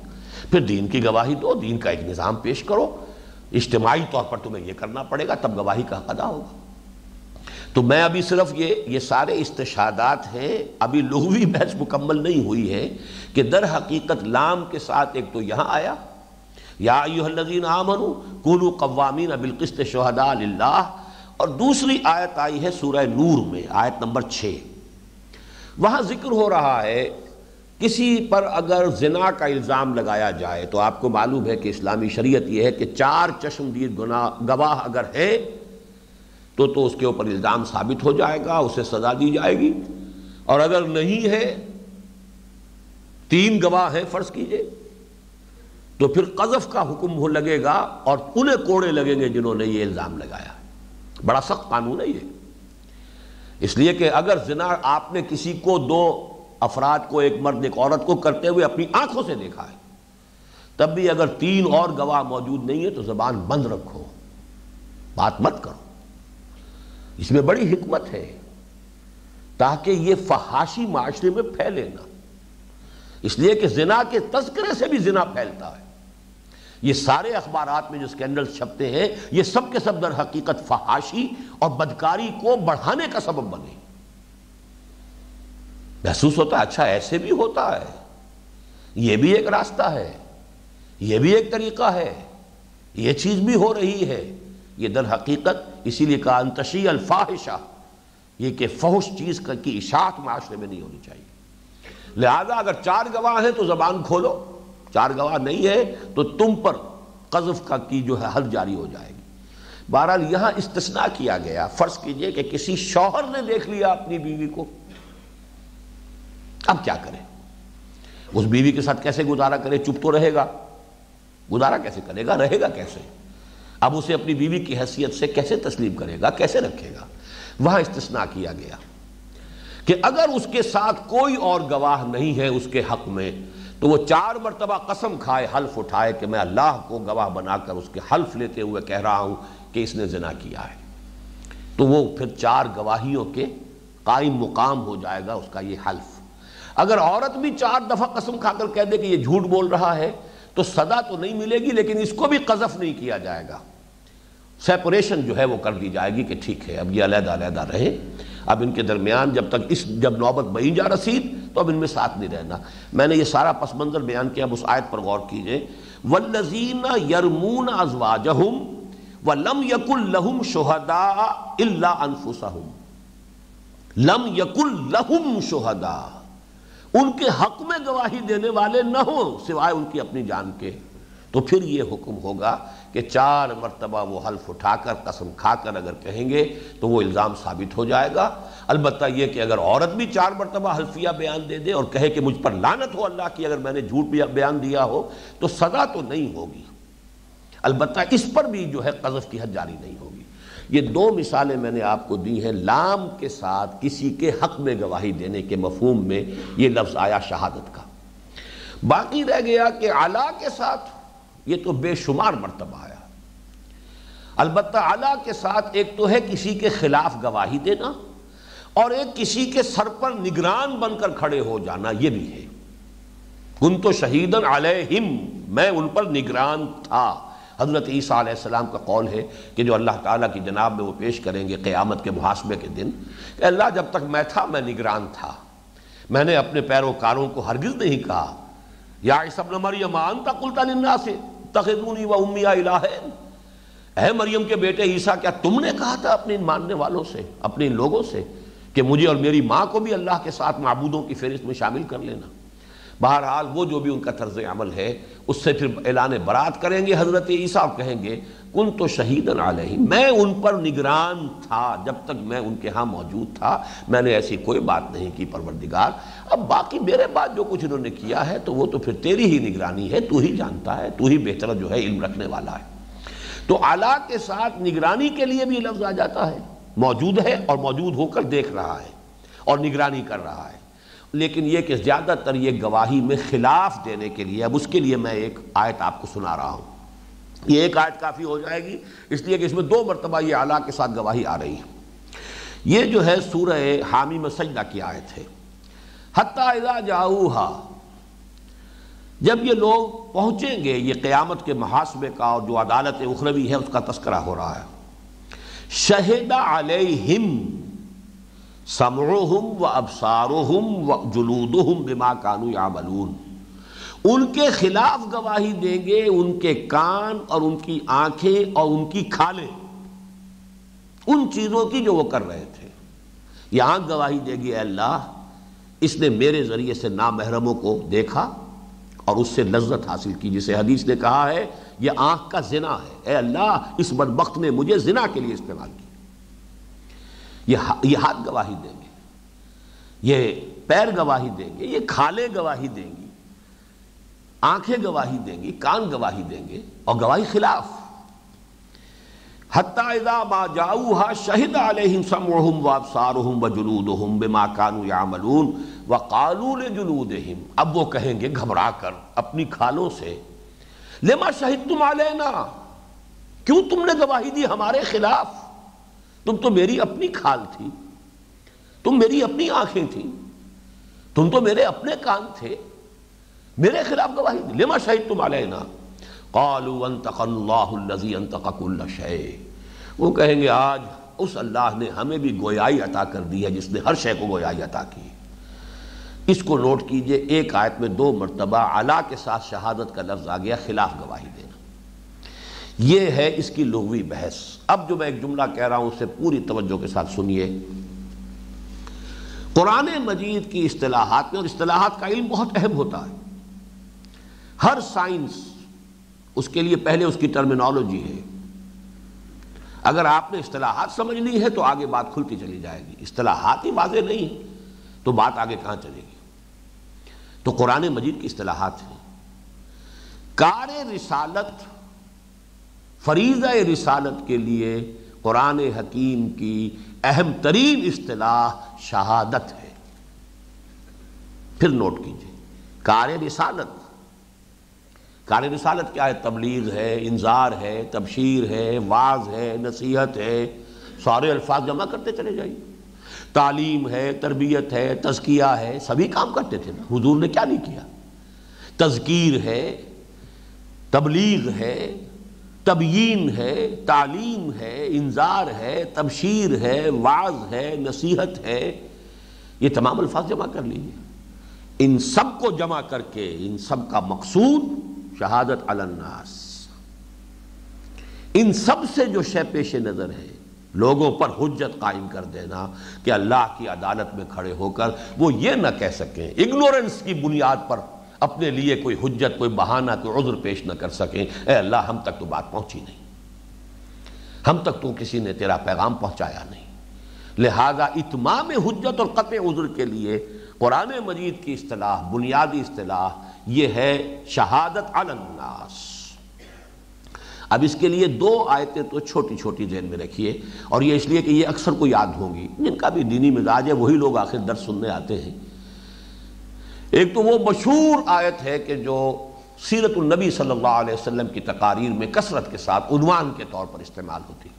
پھر دین کی گواہی دو، دین کا ایک نظام پیش کرو، اجتماعی طور پر تمہیں یہ کرنا پڑے گا، تب گواہی کا حق ادا ہوگا۔ تو میں ابھی صرف یہ سارے استشہادات ہیں، ابھی لغوی بحث مکمل نہیں ہوئی ہے کہ در حقیقت لام کے ساتھ ایک تو یہاں آیا یا ایھا الذین آمنوا کونوا قوامین بالقسط شہداء للہ، اور دوسری آیت آئی ہے سورہ نور میں، آیت نمبر 6۔ وہاں ذکر ہو رہا ہے کسی پر اگر زنا کا الزام لگایا جائے تو آپ کو معلوم ہے کہ اسلامی شریعت یہ ہے کہ 4 چشمدید گواہ اگر ہے تو اس کے اوپر الزام ثابت ہو جائے گا، اسے سزا دی جائے گی، اور اگر نہیں ہے 3 گواہ ہیں فرض کیجئے تو پھر قذف کا حکم لگے گا اور انہیں کوڑے لگیں گے جنہوں نے یہ الزام لگایا ہے۔ بڑا سخت قانون ہے یہ، اس لیے کہ اگر زنا آپ نے کسی کو 2 افراد کو، ایک مرد ایک عورت کو کرتے ہوئے اپنی آنکھوں سے دیکھا ہے، تب بھی اگر 3 اور گواہ موجود نہیں ہے تو زبان بند رکھو، بات مت کرو۔ اس میں بڑی حکمت ہے تاکہ یہ فحاشی معاشرے میں پھیلے نہ، اس لیے کہ زنا کے تذکرے سے بھی زنا پھیلتا ہے۔ یہ سارے اخبارات میں جو سکینڈل چھپتے ہیں یہ سب کے سب در حقیقت فحاشی اور بدکاری کو بڑھانے کا سبب بنے۔ محسوس ہوتا ہے اچھا ایسے بھی ہوتا ہے، یہ بھی ایک راستہ ہے، یہ بھی ایک طریقہ ہے، یہ چیز بھی ہو رہی ہے۔ یہ در حقیقت اسی لیے کہا ان تشیع الفاحشہ، یہ کہ فحش چیز کی اشاعت معاشرے میں نہیں ہونی چاہیے۔ لہذا اگر 4 گواہ ہیں تو زبان کھولو، 4 گواہ نہیں ہے تو تم پر قذف کا کی جو ہے حد جاری ہو جائے گی۔ بہرحال یہاں استثناء کیا گیا، فرض کیجئے کہ کسی شوہر نے دیکھ لیا اپنی بیوی کو، اب کیا کرے؟ اس بیوی کے ساتھ کیسے گزارا کرے؟ چپ تو رہے گا؟ گزارا کیسے کرے گا؟ رہے گا کیسے؟ اب اسے اپنی بیوی کی حیثیت سے کیسے تسلیم کرے گا؟ کیسے رکھے گا؟ وہاں استثناء کیا گیا کہ اگر اس کے ساتھ کوئی اور گواہ نہیں ہے اس کے حق میں تو وہ 4 مرتبہ قسم کھائے، حلف اٹھائے کہ میں اللہ کو گواہ بنا کر اس کے حلف لیتے ہوئے کہہ رہا ہوں کہ اس نے زنا کیا ہے، تو وہ پھر 4 گواہیوں کے قائم مقام ہو جائے گا اس کا یہ حلف۔ اگر عورت بھی 4 دفعہ قسم کھا کر کہہ دے کہ یہ جھوٹ بول رہا ہے تو سزا تو نہیں ملے گی، لیکن اس کو بھی قذف نہیں کیا جائے گا، سیپریشن جو ہے وہ کر دی جائے گی کہ ٹھیک ہے اب یہ علیحدہ علیحدہ رہے، اب ان کے درمیان جب نوبت بہی جا رسید تو اب ان میں ساتھ نہیں رہنا۔ میں نے یہ سارا پس منظر بیان کیا، اب اس آیت پر غور کیجئے، وَالَّذِينَ يَرْمُونَ أَزْوَاجَهُمْ وَلَمْ يَكُنْ لَهُمْ شُهَدَاءَ إِلَّا أَنفُسَهُمْ لَمْ يَكُنْ لَهُمْ شُهَدَاءَ، ان کے حق میں گواہی دینے والے نہ ہوں سوائے ان کی اپنی جان کے، تو پھر یہ حکم ہوگا کہ 4 مرتبہ وہ حلف اٹھا کر قسم کھا کر اگر کہیں گے تو وہ الزام ثابت ہو جائے گا۔ البتہ یہ کہ اگر عورت بھی 4 مرتبہ حلفیہ بیان دے دے اور کہے کہ مجھ پر لعنت ہو اللہ کی اگر میں نے جھوٹ بیان دیا ہو تو سزا تو نہیں ہوگی، البتہ اس پر بھی جو ہے قذف کی حد جاری نہیں ہوگی۔ یہ 2 مثالیں میں نے آپ کو دی ہیں، لام کے ساتھ کسی کے حق میں گواہی دینے کے مفہوم میں یہ لفظ آیا شہادت کا۔ باقی رہ گیا کہ علا کے ساتھ، یہ تو بے شمار مرتبہ آیا۔ البتہ علا کے ساتھ ایک تو ہے کسی کے خلاف گواہی دینا اور ایک کسی کے سر پر نگران بن کر کھڑے ہو جانا، یہ بھی ہے۔ کنت شہیداً علیہم، میں ان پر نگران تھا۔ حضرت عیسیٰ علیہ السلام کا قول ہے کہ جو اللہ تعالیٰ کی جناب میں وہ پیش کریں گے قیامت کے محاسبے کے دن کہ اللہ جب تک میں تھا میں نگران تھا، میں نے اپنے پیروکاروں کو ہرگز نہیں کہا یا عیسیٰ ابن مریم انت قلت للناس اتخذونی و امی الہین، اے مریم کے بیٹے عیسیٰ کیا تم نے کہا تھا اپنے ماننے والوں سے، اپنے ان لوگوں سے کہ مجھے اور میری ماں کو بھی اللہ کے ساتھ معبودوں کی فہرست میں شامل کر لینا؟ بہرحال وہ جو بھی ان کا طرز عمل ہے اس سے پھر اعلان برات کریں گے حضرت عیسیٰ اور کہیں گے کنت شہیداً علیہم، میں ان پر نگران تھا جب تک میں ان کے ہاں موجود تھا، میں نے ایسی کوئی بات نہیں کی پروردگار، اب باقی میرے بعد جو کچھ انہوں نے کیا ہے تو وہ تو پھر تیری ہی نگرانی ہے، تو ہی جانتا ہے، تو ہی بہتر جو ہے علم رکھنے والا ہے۔ تو اعلیٰ کے ساتھ نگرانی کے لیے بھی لفظ آ جاتا ہے، موجود ہے اور موجود ہو کر دیکھ رہا ہے اور نگرانی کر رہا ہے، لیکن یہ کہ زیادہ تر یہ گواہی میں خلاف دینے کے لیے، اب اس کے لیے میں ایک آیت آپ کو سنا رہا ہوں، یہ ایک آیت کافی ہو جائے گی اس لیے کہ اس میں 2 مرتبہ یہ اعلیٰ کے ساتھ گواہی آ رہی ہے۔ یہ جو ہے سورہ حامیم سجدہ کی آیت ہے، حتی اذا جاؤہا، جب یہ لوگ پہنچیں گے، یہ قیامت کے محاسبے کا اور جو عدالت اخروی ہے اس کا تذکرہ ہو رہا ہے، شہد علیہم سمعہم و ابصارہم و جلودہم بما کانوا یعملون، ان کے خلاف گواہی دیں گے ان کے کان اور ان کی آنکھیں اور ان کی کھالیں ان چیزوں کی جو وہ کر رہے تھے۔ یہ آنکھ گواہی دے گی اے اللہ اس نے میرے ذریعے سے نامحرموں کو دیکھا اور اس سے لذت حاصل کی، جسے حدیث نے کہا ہے یہ آنکھ کا زنا ہے، اے اللہ اس بدبخت نے مجھے زنا کے لیے استعمال کیا۔ یہ ہاتھ گواہی دیں گے، یہ پیر گواہی دیں گے، یہ کھالیں گواہی دیں گی، آنکھیں گواہی دیں گی، کان گواہی دیں گے، اور گواہی خلاف۔ حتی اذا ما جاؤوها شہد علیہم سمعہم وابصارہم وجلودہم بما کانوا یعملون وقالوا لجلودہم، اب وہ کہیں گے گھبرا کر اپنی کھالوں سے، لما شہدتم علینا، کیوں تم نے گواہی دی ہمارے خلاف؟ تم تو میری اپنی کھال تھی، تم میری اپنی آنکھیں تھیں، تم تو میرے اپنے کان تھے، میرے خلاف گواہی دی، لما شہدتم علینا؟ قالوا انطق اللہ الذی انطق کل شیء، وہ کہیں گے آج اس اللہ نے ہمیں بھی گویائی عطا کر دی ہے جس نے ہر شے کو گویائی عطا کی۔ اس کو نوٹ کیجئے، ایک آیت میں 2 مرتبہ علا کے ساتھ شہادت کا لفظ آ گیا، خلاف گواہی دینا۔ یہ ہے اس کی لغوی بحث۔ اب جو میں ایک جملہ کہہ رہا ہوں اسے پوری توجہ کے ساتھ سنیے۔ قرآن مجید کی اصطلاحات میں، اور اصطلاحات کا علم بہت اہم ہوتا ہے، ہر سائنس اس کے لیے پہلے اس کی ٹرمینالوجی ہے۔ اگر آپ نے اصطلاحات سمجھ لی ہے تو آگے بات کھلتی چلی جائے گی، اصطلاحات ہی واضح نہیں ہیں تو بات آگے کہاں چلے گی؟ تو قرآن مجید کی اصطلاحات ہیں۔ کار رسالت، فریضہ رسالت کے لیے قرآن حکیم کی اہم ترین اصطلاح شہادت ہے۔ پھر نوٹ کیجئے، کار رسالت، کار رسالت کیا ہے؟ تبلیغ ہے، انذار ہے، تبشیر ہے، واعظ ہے، نصیحت ہے، سارے الفاظ جمع کرتے چلے جائیے۔ تعلیم ہے، تربیت ہے، تزکیہ ہے، سبھی کام کرتے تھے نا، حضور نے کیا نہیں کیا؟ تذکیر ہے، تبلیغ ہے، تبیین ہے، تعلیم ہے، انذار ہے، تبشیر ہے، واعظ ہے، نصیحت ہے، یہ تمام الفاظ جمع کر لیجیے۔ ان سب کو جمع کر کے ان سب کا مقصود شہادت علی الناس، ان سب سے جو شے پیش نظر ہے لوگوں پر حجت قائم کر دینا کہ اللہ کی عدالت میں کھڑے ہو کر وہ یہ نہ کہہ سکیں، اگنورنس کی بنیاد پر اپنے لیے کوئی حجت، کوئی بہانہ، کوئی عذر پیش نہ کر سکیں، اے اللہ ہم تک تو بات پہنچی نہیں، ہم تک تو کسی نے تیرا پیغام پہنچایا نہیں۔ لہذا اتمام حجت اور قطع عذر کے لیے قرآن مجید کی اصطلاح، بنیادی اصطلاح یہ ہے شہادت علی الناس۔ اب اس کے لیے 2 آیتیں تو چھوٹی چھوٹی ذہن میں رکھیے، اور یہ اس لیے کہ یہ اکثر کو یاد ہوں گی، جن کا بھی دینی مزاج ہے وہی لوگ آخر درس سننے آتے ہیں۔ ایک تو وہ مشہور آیت ہے کہ جو سیرت النبی صلی اللہ علیہ وسلم کی تقاریر میں کثرت کے ساتھ عنوان کے طور پر استعمال ہوتی ہے،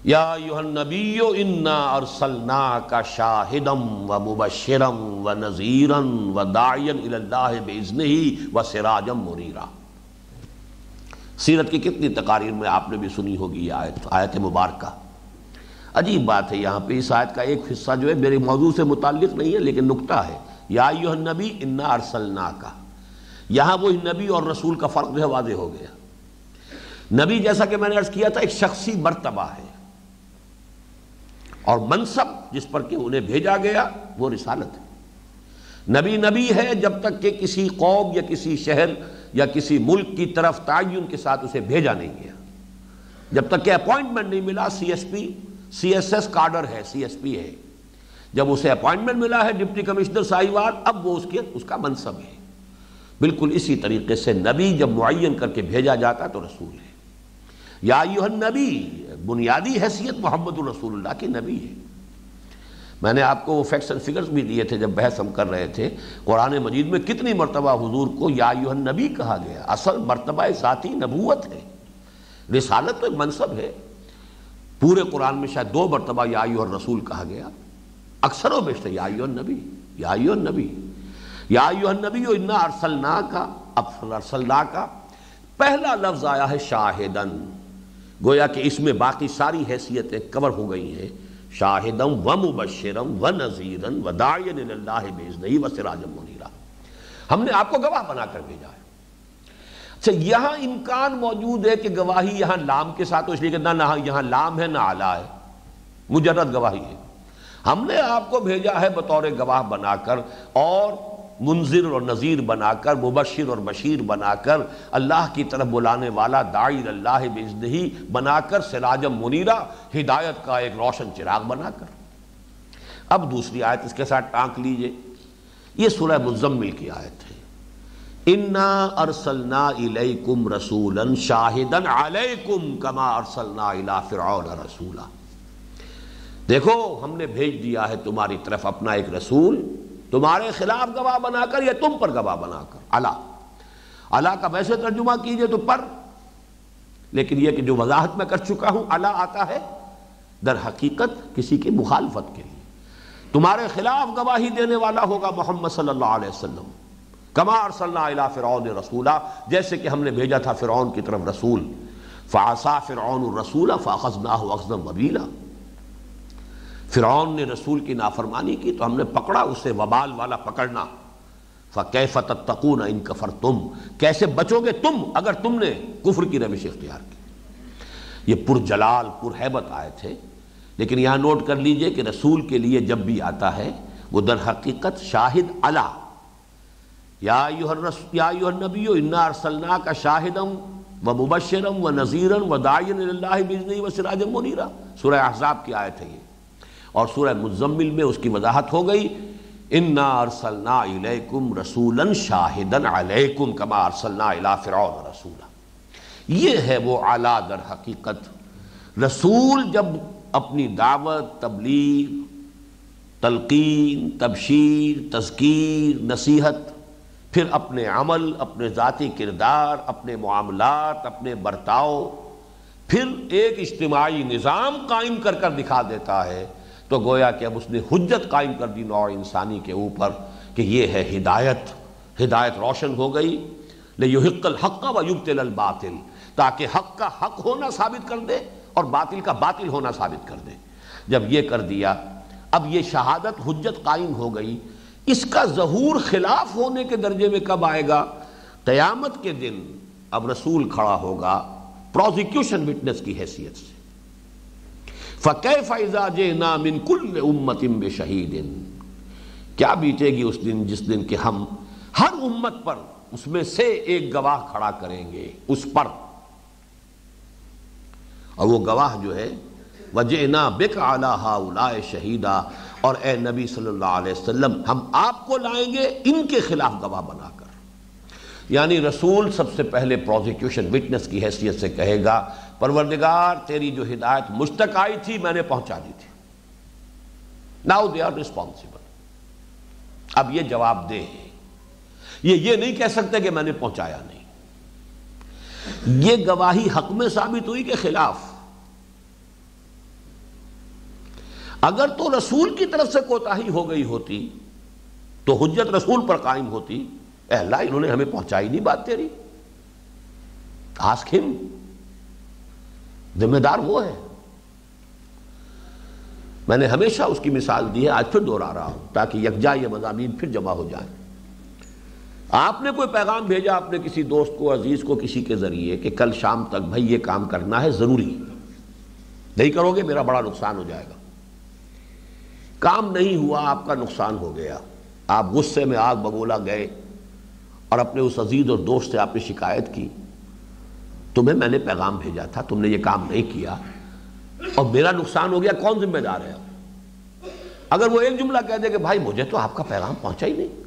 یا ایھا النبی انا ارسلناک شاہدا ومبشرا ونذیرا وداعیا الی اللہ باذنہ وسراجا منیرا۔ سیرت کی کتنی تقاریر میں آپ نے بھی سنی ہوگی یہ آیت مبارکہ۔ عجیب بات ہے، یہاں پہ اس آیت کا ایک حصہ جو ہے میرے موضوع سے متعلق نہیں ہے لیکن نکتہ ہے، یا ایھا النبی انا ارسلناک، یہاں وہ نبی اور رسول کا فرق جو ہے واضح ہو گیا۔ نبی جیسا کہ میں نے عرض کیا تھا ایک شخصی مرتبہ ہے، اور منصب جس پر کہ انہیں بھیجا گیا وہ رسالت ہے۔ نبی نبی ہے جب تک کہ کسی قوم یا کسی شہر یا کسی ملک کی طرف تعین کے ساتھ اسے بھیجا نہیں گیا، جب تک کہ اپوائنٹمنٹ نہیں ملا۔ C S P, C S S cadre ہے، سی ایس پی ہے، جب اسے اپوائنٹمنٹ ملا ہے ڈپٹی کمشنر ساہیوال، اب وہ اس کا منصب ہے۔ بالکل اسی طریقے سے نبی جب معین کر کے بھیجا جاتا تو رسول ہے۔ یا ایھا النبی، بنیادی حیثیت محمد الرسول اللہ کی نبی ہے۔ میں نے آپ کو وہ فیکٹس اینڈ فگرز بھی دیے تھے جب بحث ہم کر رہے تھے، قرآن مجید میں کتنی مرتبہ حضور کو یا ایھا النبی کہا گیا۔ اصل مرتبہ ذاتی نبوت ہے، رسالت تو ایک منصب ہے۔ پورے قرآن میں شاید 2 مرتبہ یا ایھا الرسول کہا گیا، اکثر و بیشتر یا ایھا النبی، یا ایھا النبی، یا ایھا النبی انا ارسلناک، اب ارسلناک پہلا لفظ آیا ہے شاہدن، گویا کہ اس میں باقی ساری حیثیتیں کور ہو گئی ہیں، شاہدا ومبشرا ونذیرا وداعیا الی اللہ باذنہ وسراجا منیرا۔ ہم نے آپ کو گواہ بنا کر بھیجا ہے۔ اچھا، یہاں امکان موجود ہے کہ گواہی یہاں لام کے ساتھ ہو، اس لیے کہ نہ یہاں لام ہے نہ علا ہے، مجرد گواہی ہے۔ ہم نے آپ کو بھیجا ہے بطور گواہ بنا کر اور منذر اور نذیر بنا کر، مبشر اور بشیر بنا کر، اللہ کی طرف بلانے والا داعی اللہ باذنہ بنا کر، سراجا منیرا ہدایت کا ایک روشن چراغ بنا کر۔ اب دوسری آیت اس کے ساتھ ٹانک لیجئے، یہ سورہ مزمل کی آیت ہے۔ انا ارسلنا الیکم رسولا شاہدا علیکم کما ارسلنا الی فرعون رسولا۔ دیکھو ہم نے بھیج دیا ہے تمہاری طرف اپنا ایک رسول، تمہارے خلاف گواہ بنا کر یا تم پر گواہ بنا کر۔ الا کا ویسے ترجمہ کیجئے تو پر، لیکن یہ کہ جو وضاحت میں کر چکا ہوں، الا آتا ہے در حقیقت کسی کی مخالفت کے لیے۔ تمہارے خلاف گواہی دینے والا ہوگا محمد صلی اللہ علیہ وسلم، کما ارسلنا الی فرعون رسولا، جیسے کہ ہم نے بھیجا تھا فرعون کی طرف رسول۔ فعصا فرعون الرسول فاخذناہ اخذا وبیلا، فرعون نے رسول کی نافرمانی کی تو ہم نے پکڑا اسے وبال والا پکڑنا۔ فکیف تتقون ان کفرتم، کیسے بچو گے تم اگر تم نے کفر کی روش اختیار کی۔ یہ پرجلال پرہیبت آیت ہے، لیکن یہاں نوٹ کر لیجئے کہ رسول کے لیے جب بھی آتا ہے وہ در حقیقت شاہد علی، یا ایھا النبی انا ارسلناک شاہدا ومبشرا ونذیرا وداعیا الی اللہ باذنہ وسراجا منیرا، سورہ احزاب کی آیت ہے یہ، اور سورہ مزمل میں اس کی وضاحت ہو گئی، انا ارسلنا الیکم رسولا شاہدا علیکم کما ارسلنا الی فرعون رسولا۔ یہ ہے وہ اعلیٰ در حقیقت۔ رسول جب اپنی دعوت، تبلیغ، تلقین، تبشیر، تذکیر، نصیحت، پھر اپنے عمل، اپنے ذاتی کردار، اپنے معاملات، اپنے برتاؤ، پھر ایک اجتماعی نظام قائم کر کر دکھا دیتا ہے، تو گویا کہ اب اس نے حجت قائم کر دی نوع انسانی کے اوپر کہ یہ ہے ہدایت۔ ہدایت روشن ہو گئی، لیحق الحق ویبطل الباطل، تاکہ حق کا حق ہونا ثابت کر دے اور باطل کا باطل ہونا ثابت کر دے۔ جب یہ کر دیا، اب یہ شہادت حجت قائم ہو گئی۔ اس کا ظہور خلاف ہونے کے درجے میں کب آئے گا؟ قیامت کے دن اب رسول کھڑا ہوگا پروزیکیوشن وٹنس کی حیثیت سے۔ فَكَيْفَ إِذَا جِئْنَا مِن كُلِّ أُمَّةٍ بِشَهِيدٍ، کیا بیتے گی اس دن جس دن کہ ہم ہر امت پر اس میں سے ایک گواہ کھڑا کریں گے اس پر، اور وہ گواہ جو ہے وَجِئْنَا بِكَ عَلَىٰ هَٰؤُلَاءِ شَهِيدًا، اور اے نبی صلی اللہ علیہ وسلم ہم آپ کو لائیں گے ان کے خلاف گواہ بنا کر۔ یعنی رسول سب سے پہلے پروزیکیوشن وٹنس کی حیثیت سے کہے گا پروردگار تیری جو ہدایت مجھ تک آئی تھی میں نے پہنچا دی تھی، ناؤ دے آر ریسپانسبل، اب یہ جواب دے ہیں، یہ نہیں کہہ سکتے کہ میں نے پہنچایا نہیں۔ یہ گواہی حق میں ثابت ہوئی کہ خلاف؟ اگر تو رسول کی طرف سے کوتاہی ہو گئی ہوتی تو حجت رسول پر قائم ہوتی، اے اللہ انہوں نے ہمیں پہنچائی نہیں بات تیری، آسک ہم، ذمہ دار وہ ہے۔ میں نے ہمیشہ اس کی مثال دی ہے، آج پھر دوہرا رہا ہوں تاکہ یکجا یہ مضامین پھر جمع ہو جائیں۔ آپ نے کوئی پیغام بھیجا اپنے کسی دوست کو، عزیز کو، کسی کے ذریعے کہ کل شام تک بھائی یہ کام کرنا ہے، ضروری، نہیں کرو گے میرا بڑا نقصان ہو جائے گا۔ کام نہیں ہوا، آپ کا نقصان ہو گیا، آپ غصے میں آگ بگولا گئے اور اپنے اس عزیز اور دوست سے آپ نے شکایت کی، تمہیں میں نے پیغام بھیجا تھا، تم نے یہ کام نہیں کیا اور میرا نقصان ہو گیا، کون ذمہ دار ہے؟ اگر وہ ایک جملہ کہہ دے کہ بھائی مجھے تو آپ کا پیغام پہنچا ہی نہیں،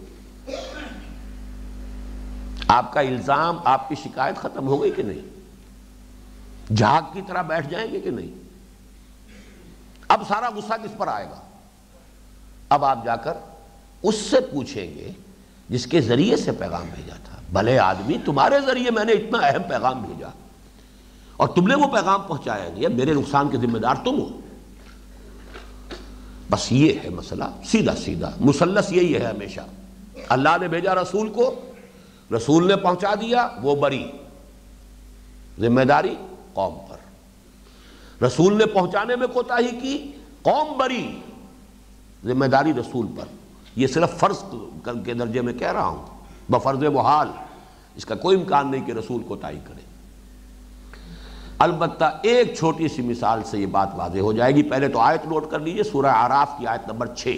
آپ کا الزام، آپ کی شکایت ختم ہو گئی کہ نہیں؟ جھاگ کی طرح بیٹھ جائیں گے کہ نہیں؟ اب سارا غصہ کس پر آئے گا؟ اب آپ جا کر اس سے پوچھیں گے جس کے ذریعے سے پیغام بھیجا تھا، بھلے آدمی تمہارے ذریعے میں نے اتنا اہم پیغام بھیجا اور تم نے وہ پیغام پہنچایا نہیں، میرے نقصان کے ذمہ دار تم ہو۔ بس یہ ہے مسئلہ، سیدھا سیدھا مثلث یہی ہے ہمیشہ۔ اللہ نے بھیجا رسول کو، رسول نے پہنچا دیا، وہ بری، ذمہ داری قوم پر۔ رسول نے پہنچانے میں کوتاہی کی، قوم بری، ذمہ داری رسول پر۔ یہ صرف فرض کے درجے میں کہہ رہا ہوں، بفرض محال، اس کا کوئی امکان نہیں کہ رسول کوتاہی کرے۔ البتہ ایک چھوٹی سی مثال سے یہ بات واضح ہو جائے گی. پہلے تو آیت نوٹ کر لیجئے، سورہ اعراف کی آیت نمبر 6.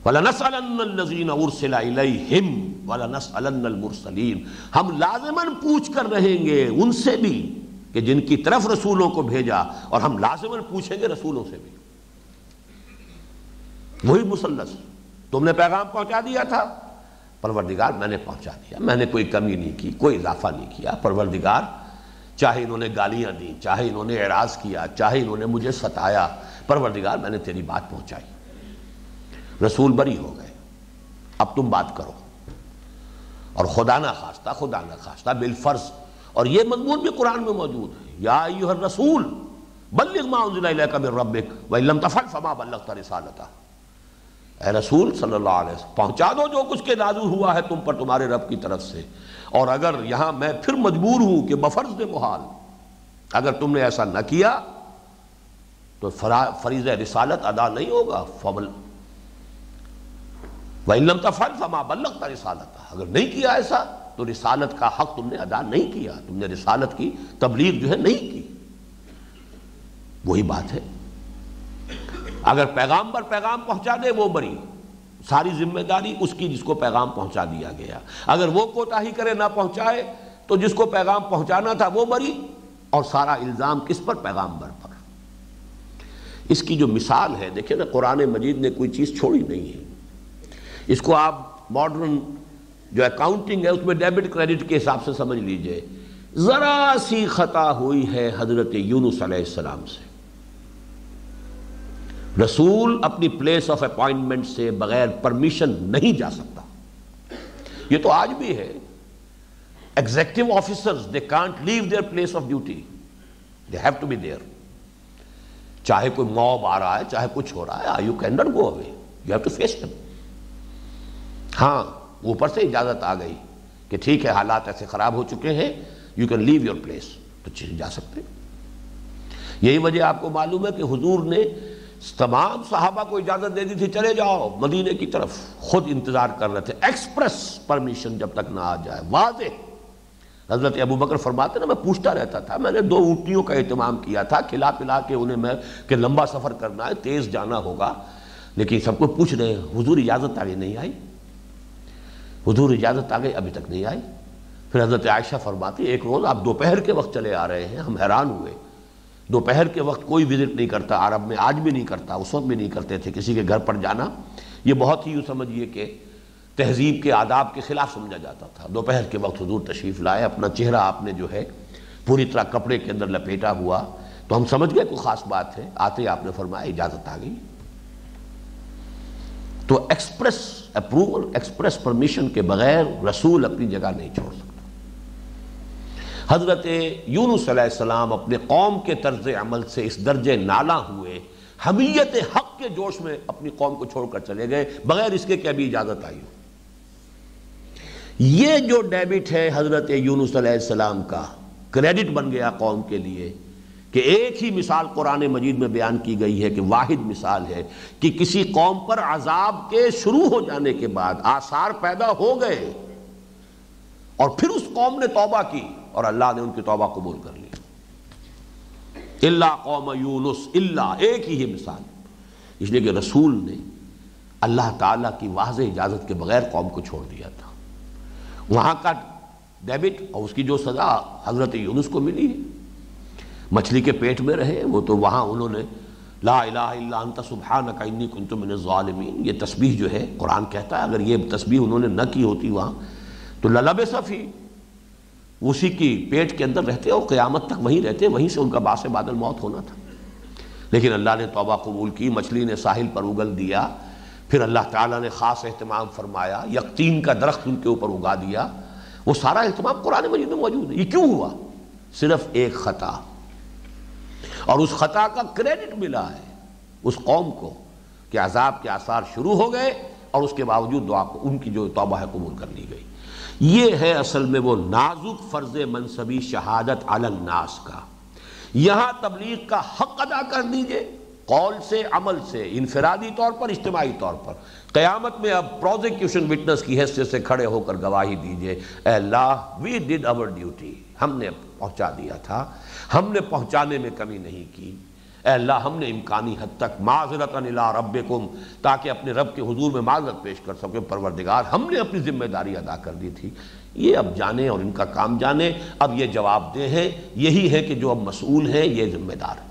وَلَنَسْأَلَنَّ الَّذِينَ أُرْسِلَ إِلَيْهِمْ وَلَنَسْأَلَنَّ الْمُرْسَلِينَ. ہم لازماً پوچھ کر رہیں گے ان سے بھی کہ جن کی طرف رسولوں کو بھیجا، اور ہم لازماً پوچھیں گے رسولوں سے بھی. وہی مثلث، تم نے پیغام پہنچا دیا تھا، پروردگار میں نے پہنچا دیا، میں نے کوئی کمی نہیں کی، کوئی اضافہ نہیں کیا. پروردگار چاہے انہوں نے گالیاں دیں، چاہے انہوں نے اعراض کیا، چاہے انہوں نے مجھے ستایا، پروردگار میں نے تیری بات پہنچائی. رسول بری ہو گئے، اب تم بات کرو. اور خدا نہ خواستہ بالفرض، اور یہ مضمون بھی قرآن میں موجود ہے، یا ایھا الرسول بلغ ما انزل الیک من ربک وان لم تفعل فما بلغت رسالتہ. اے رسول صلی اللہ علیہ وسلم، پہنچا دو جو کچھ کے نازل ہوا ہے تم پر تمہارے رب کی طرف سے. اور اگر یہاں میں پھر مجبور ہوں کہ بفرض محال، اگر تم نے ایسا نہ کیا تو فریضہ رسالت ادا نہیں ہوگا. وَإِن لَمْ تَفْعَلْ فَمَا بَلَّغْتَ رِسَالَتَهُ. اگر نہیں کیا ایسا تو رسالت کا حق تم نے ادا نہیں کیا، تم نے رسالت کی تبلیغ جو ہے نہیں کی. وہی بات ہے، اگر پیغامبر پیغام پہنچا دے وہ بری، ساری ذمہ داری اس کی جس کو پیغام پہنچا دیا گیا. اگر وہ کوتاہی کرے نہ پہنچائے تو جس کو پیغام پہنچانا تھا وہ بری، اور سارا الزام کس پر؟ پیغامبر پر. اس کی جو مثال ہے دیکھیں نا، قرآن مجید نے کوئی چیز چھوڑی نہیں ہے. اس کو آپ ماڈرن جو اکاؤنٹنگ ہے اس میں ڈیبٹ کریڈٹ کے حساب سے سمجھ لیجئے. ذرا سی خطا ہوئی ہے حضرت یونس علیہ السلام سے، رسول اپنی پلیس آف اپوائنٹمنٹ سے بغیر پرمیشن نہیں جا سکتا. یہ تو آج بھی ہے. Executive officers they can't leave their place of duty, they have to be there. چاہے کوئی موب آ رہا ہے، چاہے کچھ ہو رہا ہے، you cannot go away, you have to face them. ہاں اوپر سے اجازت آ گئی کہ ٹھیک ہے حالات ایسے خراب ہو چکے ہیں، you can leave your place، تو چلے جا سکتے. یہی وجہ آپ کو معلوم ہے کہ حضور نے تمام صحابہ کو اجازت دے دی تھی چلے جاؤ مدینے کی طرف، خود انتظار کر رہے تھے ایکسپریس پرمیشن جب تک نہ آ جائے واضح. حضرت ابوبکر فرماتے نا، میں پوچھتا رہتا تھا، میں نے 2 اونٹنیوں کا اہتمام کیا تھا، کھلا پلا کے انہیں میں کہ لمبا سفر کرنا ہے، تیز جانا ہوگا، لیکن سب کو پوچھ رہے ہیں حضور اجازت آگے نہیں آئی، حضور اجازت آگے ابھی تک نہیں آئی. پھر حضرت عائشہ فرماتی ایک روز آپ دوپہر کے وقت چلے آ رہے ہیں، ہم حیران ہوئے. دوپہر کے وقت کوئی وزٹ نہیں کرتا عرب میں، آج بھی نہیں کرتا، اس وقت بھی نہیں کرتے تھے کسی کے گھر پر جانا. یہ بہت ہی یوں سمجھیے کہ تہذیب کے آداب کے خلاف سمجھا جاتا تھا. دوپہر کے وقت حضور تشریف لائے، اپنا چہرہ آپ نے جو ہے پوری طرح کپڑے کے اندر لپیٹا ہوا، تو ہم سمجھ گئے کوئی خاص بات ہے. آتے ہی آپ نے فرمایا اجازت آ گئی. تو ایکسپریس اپروول، ایکسپریس پرمیشن کے بغیر رسول اپنی جگہ نہیں چھوڑ سکتا. حضرت یونس علیہ السلام اپنے قوم کے طرز عمل سے اس درجے نالاں ہوئے، حمیت حق کے جوش میں اپنی قوم کو چھوڑ کر چلے گئے بغیر اس کے کہ ابھی اجازت آئی ہو. یہ جو ڈیبٹ ہے حضرت یونس علیہ السلام کا، کریڈٹ بن گیا قوم کے لیے کہ ایک ہی مثال قرآن مجید میں بیان کی گئی ہے کہ واحد مثال ہے کہ کسی قوم پر عذاب کے شروع ہو جانے کے بعد آثار پیدا ہو گئے اور پھر اس قوم نے توبہ کی اور اللہ نے ان کی توبہ قبول کر لی. الا قوم یونس، الا ایک ہی ہے مثال، اس لیے کہ رسول نے اللہ تعالیٰ کی واضح اجازت کے بغیر قوم کو چھوڑ دیا تھا. وہاں کا ڈیبٹ اور اس کی جو سزا حضرت یونس کو ملی ہے، مچھلی کے پیٹ میں رہے وہ تو وہاں انہوں نے لا الہ الا انت سبحانک انی کنت من الظالمین، یہ تسبیح جو ہے قرآن کہتا ہے اگر یہ تسبیح انہوں نے نہ کی ہوتی وہاں تو للبث فی، اسی کی پیٹ کے اندر رہتے اور قیامت تک وہیں رہتے، وہیں سے ان کا باعث بعد الموت ہونا تھا. لیکن اللہ نے توبہ قبول کی، مچھلی نے ساحل پر اگل دیا، پھر اللہ تعالیٰ نے خاص اہتمام فرمایا، یقطین کا درخت ان کے اوپر اگا دیا. وہ سارا اہتمام قرآن مجید میں موجود ہے. یہ کیوں ہوا؟ صرف ایک خطا، اور اس خطا کا کریڈٹ ملا ہے اس قوم کو کہ عذاب کے آثار شروع ہو گئے اور اس کے باوجود دعا کو ان کی جو توبہ ہے قبول کر لی گئی. یہ ہے اصل میں وہ نازک فرض منصبی شہادت علی الناس کا. یہاں تبلیغ کا حق ادا کر دیجئے، قول سے، عمل سے، انفرادی طور پر، اجتماعی طور پر۔ قیامت میں اب پروزیکیوشن وٹنس کی حیثیت سے کھڑے ہو کر گواہی دیجئے، اے اللہ وی ڈیڈ آور ڈیوٹی، ہم نے پہنچا دیا تھا، ہم نے پہنچانے میں کمی نہیں کی، اے اللہ ہم نے امکانی حد تک معذرتاً الی ربکم، تاکہ اپنے رب کے حضور میں معذرت پیش کر سکیں، پروردگار ہم نے اپنی ذمہ داری ادا کر دی تھی۔ یہ اب جانیں اور ان کا کام جانیں، اب یہ جواب دہ ہیں، یہی ہے کہ جو اب مسئول ہیں یہ ذمہ دار ہیں۔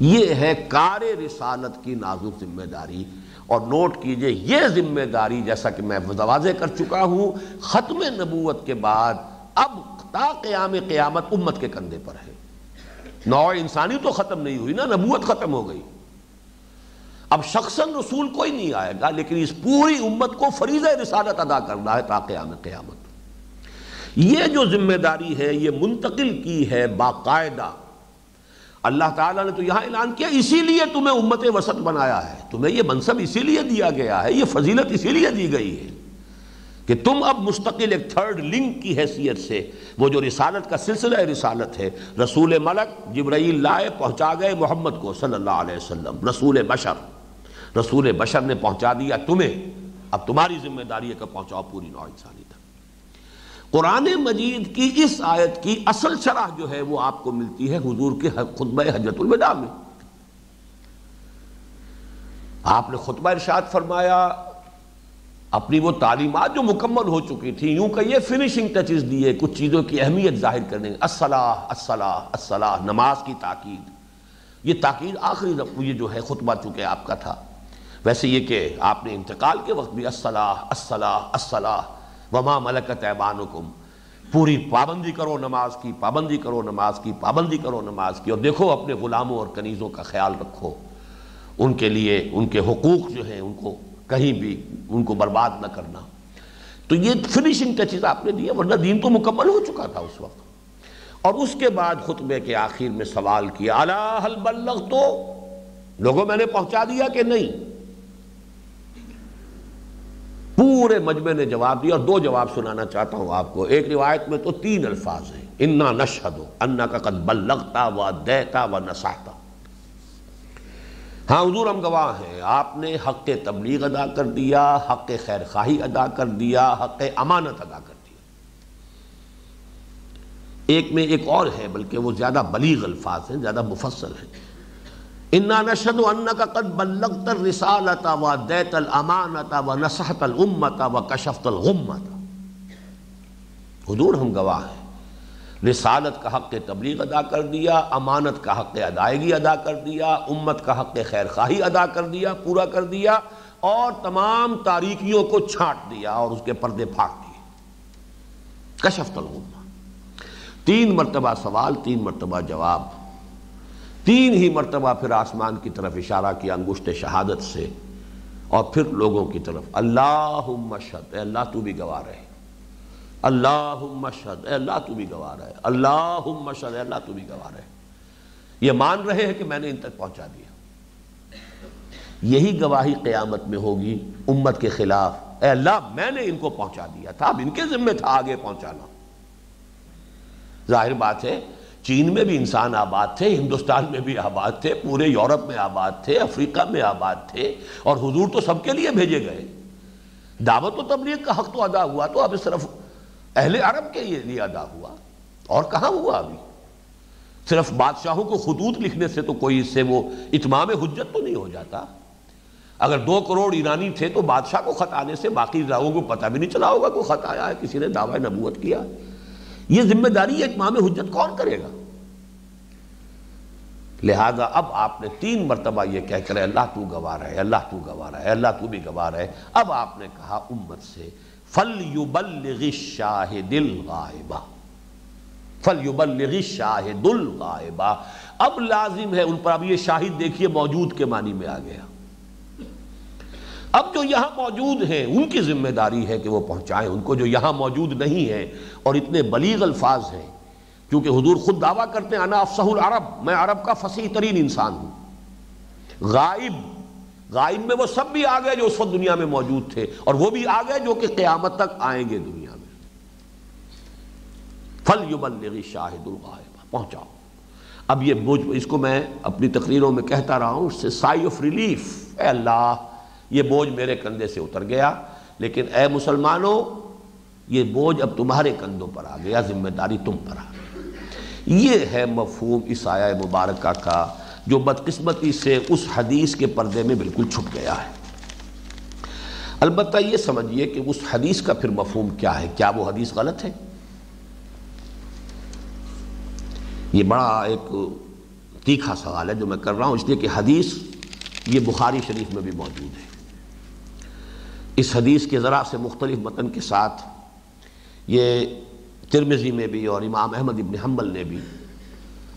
یہ ہے کار رسالت کی نازک ذمہ داری، اور نوٹ کیجئے یہ ذمہ داری جیسا کہ میں واضح کر چکا ہوں، ختم نبوت کے بعد اب تا قیام قیامت امت کے کندھے پر ہے۔ نوع انسانی تو ختم نہیں ہوئی نا، نبوت ختم ہو گئی، اب شخصاً رسول کوئی نہیں آئے گا، لیکن اس پوری امت کو فریضہ رسالت ادا کرنا ہے تا قیام قیامت۔ یہ جو ذمہ داری ہے یہ منتقل کی ہے باقاعدہ، اللہ تعالیٰ نے تو یہاں اعلان کیا اسی لیے تمہیں امت وسط بنایا ہے، تمہیں یہ منصب اسی لیے دیا گیا ہے، یہ فضیلت اسی لیے دی گئی ہے کہ تم اب مستقل ایک تھرڈ لنک کی حیثیت سے وہ جو رسالت کا سلسلہ رسالت ہے، رسول ملک جبرائیل لائے پہنچا گئے محمد کو صلی اللہ علیہ وسلم، رسول بشر نے پہنچا دیا تمہیں، اب تمہاری ذمہ داری ہے کہ پہنچاؤ پوری نوع انسانی تک۔ قرآن مجید کی اس آیت کی اصل شرح جو ہے وہ آپ کو ملتی ہے حضور کے خطبہ حجۃ الوداع میں۔ آپ نے خطبہ ارشاد فرمایا، اپنی وہ تعلیمات جو مکمل ہو چکی تھی، یوں کہ یہ فنیشنگ ٹچز دیے کچھ چیزوں کی اہمیت ظاہر کرنے، الصلاۃ الصلاۃ الصلاۃ، نماز کی تاکید۔ یہ تاکید آخری یہ جو ہے خطبہ چونکہ آپ کا تھا، ویسے یہ کہ آپ نے انتقال کے وقت بھی الصلاۃ الصلاۃ الصلاۃ وما ملکت ایمانکم، پوری پابندی کرو نماز کی، پابندی کرو نماز کی، پابندی کرو نماز کی، اور دیکھو اپنے غلاموں اور کنیزوں کا خیال رکھو، ان کے لیے ان کے حقوق جو ہیں ان کو کہیں بھی ان کو برباد نہ کرنا۔ تو یہ فنیشنگ ٹچز آپ نے دیے، ورنہ دین تو مکمل ہو چکا تھا اس وقت۔ اور اس کے بعد خطبے کے آخر میں سوال کیا، الا هل بلغت، لوگوں میں نے پہنچا دیا کہ نہیں؟ پورے مجمع نے جواب دیا، اور دو جواب سنانا چاہتا ہوں آپ کو۔ ایک روایت میں تو 3 الفاظ ہیں، انا نشہد انک قد بلغت وادیت ونصحت، ہاں حضور ہم گواہ ہیں آپ نے حق تبلیغ ادا کر دیا، حق خیر خواہی ادا کر دیا، حق امانت ادا کر دیا۔ ایک میں ایک اور ہے، بلکہ وہ زیادہ بلیغ الفاظ ہیں، زیادہ مفصل ہیں، انا نشہد انک قد بلغت الرسالۃ وادیت الامانۃ ونصحت الامۃ وکشفت الغمۃ، حضور ہم گواہ ہیں رسالت کا حق تبلیغ ادا کر دیا، امانت کا حق ادائیگی ادا کر دیا، امت کا حق خیر خواہی ادا کر دیا، پورا کر دیا، اور تمام تاریکیوں کو چھانٹ دیا اور اس کے پردے پھاڑ دیے۔ کشفت الغمہ، 3 مرتبہ سوال، 3 مرتبہ جواب، 3 ہی مرتبہ پھر آسمان کی طرف اشارہ کیا انگشت شہادت سے، اور پھر لوگوں کی طرف، اللہم اشہد، اے اللہ تو بھی گواہ رہے، اللہم اشہد، اے اللہ تو بھی گواہ رہے، اللہم اشہد، اے اللہ تو بھی گواہ رہے، یہ مان رہے ہیں کہ میں نے ان تک پہنچا دیا۔ یہی گواہی قیامت میں ہوگی امت کے خلاف، اے اللہ میں نے ان کو پہنچا دیا تھا، اب ان کے ذمہ تھا آگے پہنچانا۔ ظاہر بات ہے چین میں بھی انسان آباد تھے، ہندوستان میں بھی آباد تھے، پورے یورپ میں آباد تھے، افریقہ میں آباد تھے، اور حضور تو سب کے لیے بھیجے گئے۔ دعوت و تبلیغ کا حق تو ادا ہوا، تو اب صرف اہل عرب کے لیے ادا ہوا، اور کہاں ہوا ابھی؟ صرف بادشاہوں کو خطوط لکھنے سے تو کوئی اس سے وہ اتمام حجت تو نہیں ہو جاتا۔ اگر 2 کروڑ ایرانی تھے تو بادشاہ کو خط آنے سے باقی لوگوں کو پتہ بھی نہیں چلا ہوگا کوئی خط آیا ہے، کسی نے دعویٰ نبوت کیا۔ یہ ذمہ داری اتمام حجت کون کرے گا؟ لہذا اب آپ نے 3 مرتبہ یہ کہہ کر اللہ تو گواہ رہے، اللہ تو گواہ رہے، اللہ تو بھی گواہ رہے، اب آپ نے کہا امت سے فَلْيُبَلِّغِ الشَّاهِدِ الْغَائِبَ، فَلْيُبَلِّغِ الشَّاهِدُ الْغَائِبَ، اب لازم ہے ان پر، اب یہ شاہد دیکھیے موجود کے معنی میں آ گیا، اب جو یہاں موجود ہیں ان کی ذمہ داری ہے کہ وہ پہنچائیں ان کو جو یہاں موجود نہیں ہیں، اور اتنے بلیغ الفاظ ہیں، کیونکہ حضور خود دعویٰ کرتے ہیں انا افصح العرب، میں عرب کا فصیح ترین انسان ہوں۔ غائب، غائب میں وہ سب بھی آ گئے جو اس وقت دنیا میں موجود تھے، اور وہ بھی آ گئے جو کہ قیامت تک آئیں گے دنیا میں۔ فَلْيُبَلِّغِ الشَّاهِدُ الْغَائِبَ، پہنچاؤ۔ اب یہ بوجھ، اس کو میں اپنی تقریروں میں کہتا رہا ہوں، اس سے سائی آف ریلیف، اے اللہ یہ بوجھ میرے کندھے سے اتر گیا، لیکن اے مسلمانوں یہ بوجھ اب تمہارے کندھوں پر آ گیا، ذمہ داری تم پر آ گئی۔ یہ ہے مفہوم اس آیہ مبارکہ کا جو بدقسمتی سے اس حدیث کے پردے میں بالکل چھپ گیا ہے۔ البتہ یہ سمجھیے کہ اس حدیث کا پھر مفہوم کیا ہے، کیا وہ حدیث غلط ہے؟ یہ بڑا ایک تیکھا سوال ہے جو میں کر رہا ہوں، اس لیے کہ حدیث یہ بخاری شریف میں بھی موجود ہے۔ اس حدیث کے ذرا سے مختلف متن کے ساتھ یہ ترمذی میں بھی اور امام احمد ابن حنبل نے بھی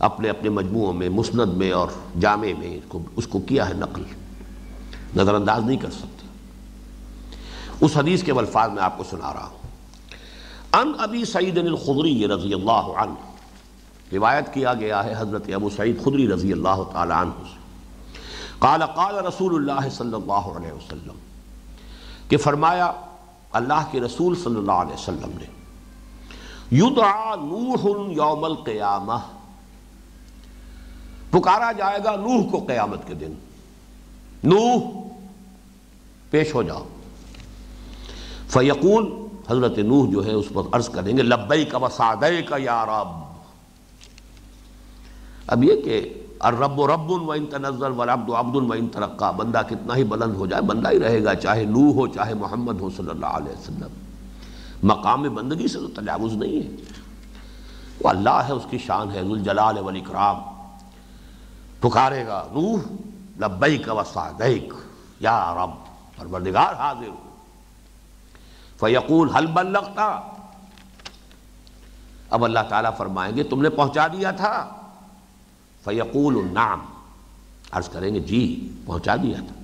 اپنے اپنے مجموعوں میں، مسند میں اور جامع میں اس کو کیا ہے نقل، نظر انداز نہیں کر سکتے۔ اس حدیث کے الفاظ میں آپ کو سنا رہا ہوں۔ ان ابی سعید الخدری رضی اللہ عنہ، روایت کیا گیا ہے حضرت ابو سعید خدری رضی اللہ تعالی عنہ سے، قال قال رسول اللہ صلی اللہ علیہ وسلم، کہ فرمایا اللہ کے رسول صلی اللہ علیہ وسلم نے، یدعا نوح یوم القیامہ، پکارا جائے گا نوح کو قیامت کے دن، نوح پیش ہو جاؤ، فیقول، حضرت نوح جو ہے اس پر عرض کریں گے لبیک و سعدیک یا رب۔ اب یہ کہ الرب رب وان تنزل والعبد عبد وان ترقى، بندہ کتنا ہی بلند ہو جائے بندہ ہی رہے گا، چاہے نوح ہو چاہے محمد ہو صلی اللہ علیہ وسلم، مقام بندگی سے تو تجاوز نہیں ہے، وہ اللہ ہے، اس کی شان ہے، ذو الجلال والاکرام۔ پکارے گا نوح لبیک و سعدیک یا رب، پروردگار حاضر ہوں، فیقول هل بلغت، اب اللہ تعالیٰ فرمائیں گے تم نے پہنچا دیا تھا، فیقول نعم، عرض کریں گے جی پہنچا دیا تھا،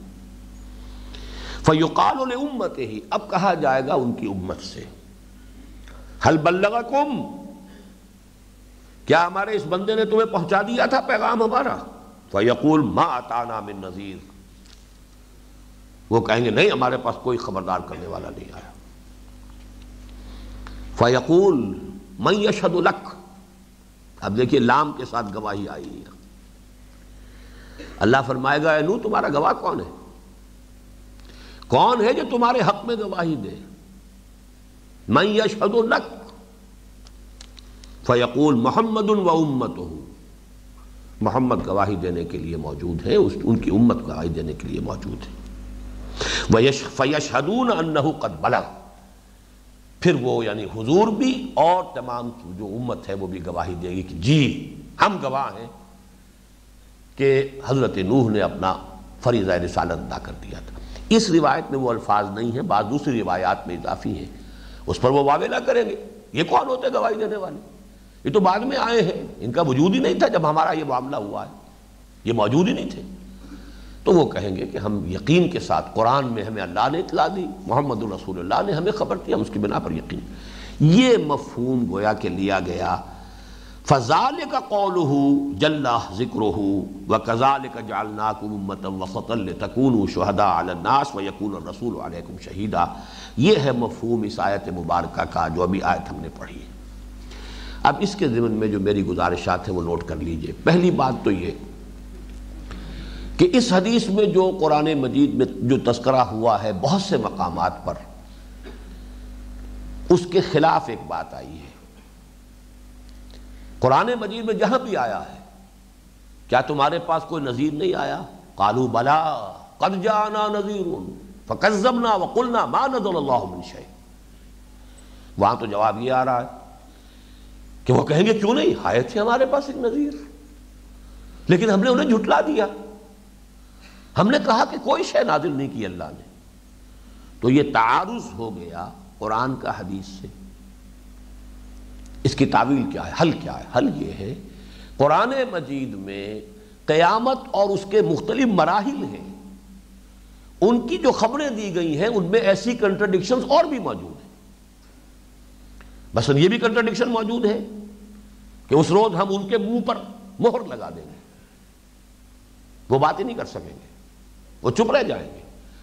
فیقال لامتہ، اب کہا جائے گا ان کی امت سے، هل بلغکم، کیا ہمارے اس بندے نے تمہیں پہنچا دیا تھا پیغام ہمارا، فیقول ما اتانا من نذیر، وہ کہیں گے نہیں ہمارے پاس کوئی خبردار کرنے والا نہیں آیا، فیقول من یشہد لک، اب دیکھیے لام کے ساتھ گواہی آئی ہے، اللہ فرمائے گا اے نوح تمہارا گواہ کون ہے، کون ہے جو تمہارے حق میں گواہی دے، من یشہد لک، فیقول محمد و امتہ، محمد گواہی دینے کے لیے موجود ہے، ان کی امت گواہی دینے کے لیے موجود ہے، فیشہدون انہ قد بلغ، پھر وہ یعنی حضور بھی اور تمام جو امت ہے وہ بھی گواہی دے گی کہ جی ہم گواہ ہیں کہ حضرت نوح نے اپنا فریضہ رسالت ادا کر دیا تھا۔ اس روایت میں وہ الفاظ نہیں ہیں، بعض دوسری روایات میں اضافی ہیں، اس پر وہ واویلا کریں گے، یہ کون ہوتے گواہی دینے والے، یہ تو بعد میں آئے ہیں، ان کا وجود ہی نہیں تھا جب ہمارا یہ معاملہ ہوا ہے، یہ موجود ہی نہیں تھے۔ تو وہ کہیں گے کہ ہم یقین کے ساتھ، قرآن میں ہمیں اللہ نے اطلاع دی، محمد رسول اللہ نے ہمیں خبر دی، ہم اس کی بنا پر یقین، یہ مفہوم گویا کہ لیا گیا۔ فذالک قولہ جل ذکرہ وکذالک جعلناکم امۃ وسطا لتکونوا شہداء علی الناس ویکون الرسول علیکم شہیدا، یہ ہے مفہوم اس آیت مبارکہ کا جو ابھی آیت ہم نے پڑھی ہے۔ اب اس کے ضمن میں جو میری گزارشات ہیں وہ نوٹ کر لیجئے۔ پہلی بات تو یہ کہ اس حدیث میں جو قرآن مجید میں جو تذکرہ ہوا ہے بہت سے مقامات پر، اس کے خلاف ایک بات آئی ہے۔ قرآن مجید میں جہاں بھی آیا ہے کیا تمہارے پاس کوئی نذیر نہیں آیا، قالوا بلا قد جاءنا نذیر فکذبنا وقلنا ما نزل اللہ من شیء، وہاں تو جواب یہ آ رہا ہے کہ وہ کہیں گے کیوں نہیں آئے تھے ہمارے پاس ایک نذیر، لیکن ہم نے انہیں جھٹلا دیا، ہم نے کہا کہ کوئی شے نازل نہیں کی اللہ نے۔ تو یہ تعارض ہو گیا قرآن کا حدیث سے۔ اس کی تعویل کیا ہے، حل کیا ہے؟ حل یہ ہے قرآن مجید میں قیامت اور اس کے مختلف مراحل ہیں، ان کی جو خبریں دی گئی ہیں ان میں ایسی کنٹرڈکشنز اور بھی موجود ہیں۔ مثلا یہ بھی کنٹرڈکشن موجود ہے کہ اس روز ہم ان کے منہ پر مہر لگا دیں گے، وہ بات ہی نہیں کر سکیں گے، وہ چپ رہ جائیں گے۔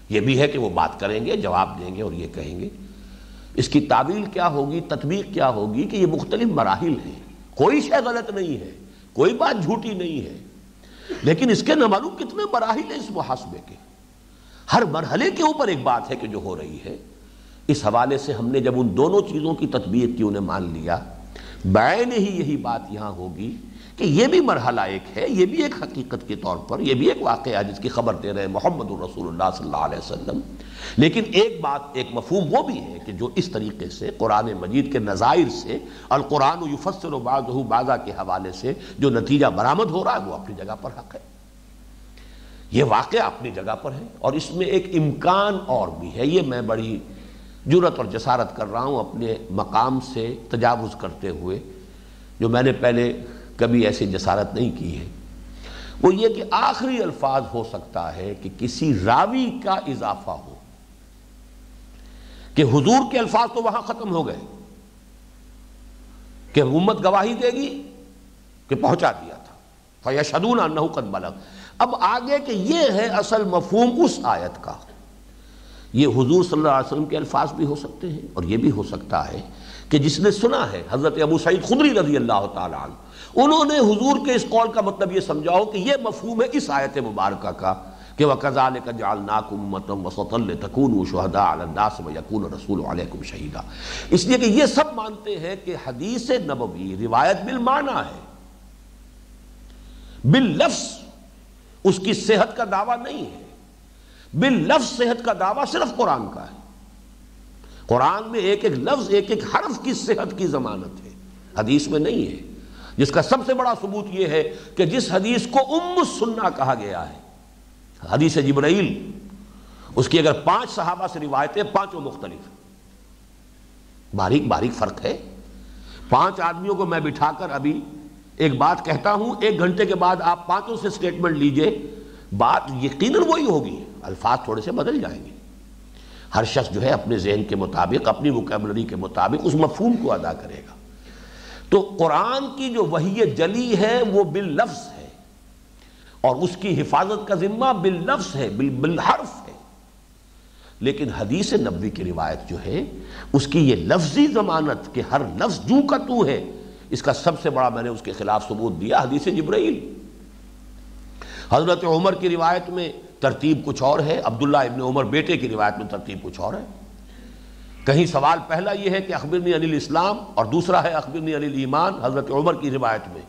یہ بھی ہے کہ وہ بات کریں گے، جواب دیں گے اور یہ کہیں گے۔ اس کی تعویل کیا ہوگی، تطبیق کیا ہوگی کہ یہ مختلف مراحل ہیں، کوئی شے غلط نہیں ہے، کوئی بات جھوٹی نہیں ہے، لیکن اس کے نہ معلوم کتنے مراحل ہیں اس محاسبے کے، ہر مرحلے کے اوپر ایک بات ہے کہ جو ہو رہی ہے۔ اس حوالے سے ہم نے جب ان دونوں چیزوں کی تطبیق کی، انہیں مان لیا، بعین ہی یہی بات یہاں ہوگی کہ یہ بھی مرحلہ ایک ہے، یہ بھی ایک حقیقت کے طور پر، یہ بھی ایک واقعہ جس کی خبر دے رہے محمد الرسول اللہ صلی اللہ علیہ وسلم، لیکن ایک بات، ایک مفہوم وہ بھی ہے کہ جو اس طریقے سے قرآن مجید کے نظائر سے، القرآن یفسر بعضہ بعضا کے حوالے سے جو نتیجہ برآمد ہو رہا ہے وہ اپنی جگہ پر حق ہے، یہ واقعہ اپنی جگہ پر ہے، اور اس میں ایک امکان اور بھی ہے۔ یہ میں بڑی جرأت اور جسارت کر رہا ہوں اپنے مقام سے تجاوز کرتے ہوئے، جو میں نے پہلے کبھی ایسی جسارت نہیں کی ہے، وہ یہ کہ آخری الفاظ ہو سکتا ہے کہ کسی راوی کا اضافہ ہو، کہ حضور کے الفاظ تو وہاں ختم ہو گئے کہ امت گواہی دے گی کہ پہنچا دیا تھا، فَيَشْهَدُونَ أَنَّهُ قَدْ بَلَغَ۔ اب آگے کہ یہ ہے اصل مفہوم اس آیت کا، یہ حضور صلی اللہ علیہ وسلم کے الفاظ بھی ہو سکتے ہیں، اور یہ بھی ہو سکتا ہے کہ جس نے سنا ہے، حضرت ابو سعید خدری رضی اللہ تعالیٰ عنہ، انہوں نے حضور کے اس قول کا مطلب یہ سمجھاؤ کہ یہ مفہوم ہے اس آیت مبارکہ کا کہ وَكَذَلِكَ جَعَلْنَاكُمْ أُمَّةً وَسَطًا لِتَكُونُوا شُهَدَاءَ عَلَى النَّاسِ وَيَكُونَ الرَّسُولُ عَلَيْكُمْ شَهِيدًا، اس لیے کہ یہ سب مانتے ہیں کہ حدیث نبوی روایت بالمعنی ہے، باللفظ اس کی صحت کا دعویٰ نہیں ہے، باللفظ صحت کا دعویٰ صرف قرآن کا ہے، قرآن میں ایک ایک لفظ، ایک ایک حرف کی صحت کی ضمانت ہے، حدیث میں نہیں ہے، جس کا سب سے بڑا ثبوت یہ ہے کہ جس حدیث کو ام السنہ کہا گیا ہے، حدیث جبرائیل، اس کی اگر 5 صحابہ سے روایتیں، 5 مختلف، باریک باریک فرق ہے۔ 5 آدمیوں کو میں بٹھا کر ابھی ایک بات کہتا ہوں، 1 گھنٹے کے بعد آپ 5 سے سٹیٹمنٹ لیجئے، بات یقیناً وہی ہوگی، الفاظ تھوڑے سے بدل جائیں گے، ہر شخص جو ہے اپنے ذہن کے مطابق، اپنی وکیبلری کے مطابق اس مفہوم کو ادا کرے گا۔ تو قرآن کی جو وحی جلی ہے وہ باللفظ ہے، اور اس کی حفاظت کا ذمہ باللفظ ہے، بالحرف ہے، لیکن حدیث نبوی کی روایت جو ہے اس کی یہ لفظی ضمانت کہ ہر لفظ جو کا تو ہے، اس کا سب سے بڑا میں نے اس کے خلاف ثبوت دیا حدیث جبرائیل۔ حضرت عمر کی روایت میں ترتیب کچھ اور ہے، عبداللہ ابن عمر بیٹے کی روایت میں ترتیب کچھ اور ہے، کہیں سوال پہلا یہ ہے کہ اخبرنی عن الاسلام، اور دوسرا ہے اخبرنی عن الایمان حضرت عمر کی روایت میں،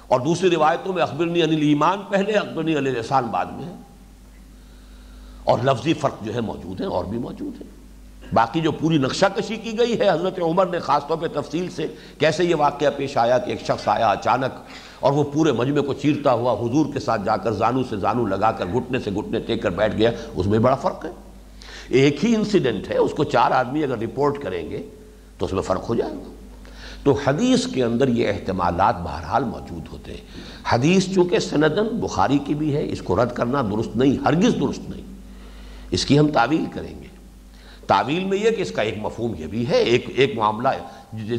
اور دوسری روایتوں میں اخبرنی عن الایمان پہلے، اخبرنی عن الاحسان بعد میں ہے، اور لفظی فرق جو ہے موجود ہے، اور بھی موجود ہے۔ باقی جو پوری نقشہ کشی کی گئی ہے حضرت عمر نے خاص طور پہ تفصیل سے، کیسے یہ واقعہ پیش آیا کہ ایک شخص آیا اچانک اور وہ پورے مجمع کو چیرتا ہوا حضور کے ساتھ جا کر زانو سے زانو لگا کر گھٹنے سے گھٹنے ٹیک کر بیٹھ گیا، اس میں بڑا فرق ہے۔ ایک ہی انسیڈنٹ ہے، اس کو 4 آدمی اگر رپورٹ کریں گے تو اس میں فرق ہو جائے گا۔ تو حدیث کے اندر یہ احتمالات بہرحال موجود ہوتے ہیں۔ حدیث چونکہ سندن بخاری کی بھی ہے، اس کو رد کرنا درست نہیں، ہرگز درست نہیں، اس کی ہم تعویل کریں گے۔ تعویل میں یہ کہ اس کا ایک مفہوم یہ بھی ہے، ایک معاملہ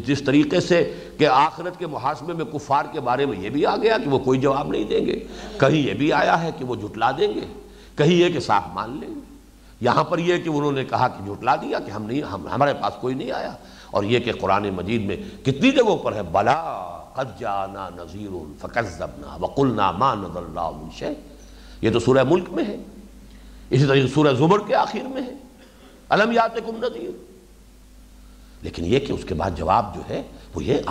جس طریقے سے کہ آخرت کے محاسبے میں کفار کے بارے میں یہ بھی آ گیا کہ وہ کوئی جواب نہیں دیں گے، کہیں یہ بھی آیا ہے کہ وہ جھٹلا دیں گے، کہیں یہ کہ صاف مان لیں گے۔ یہاں پر یہ کہ انہوں نے کہا کہ جھٹلا دیا کہ ہمارے پاس کوئی نہیں آیا، اور یہ کہ قرآن مجید میں کتنی جگہوں پر ہے بلا قد جاءنا نذیر فکذبنا وقلنا ما نزل اللہ من شیء، یہ تو سورہ ملک میں ہے، اسی طریقے سورہ زمر کے آخر میں ہے الم یاتکم نذیر، لیکن یہ کہ اس کے بعد جواب جو ہے وہ یہ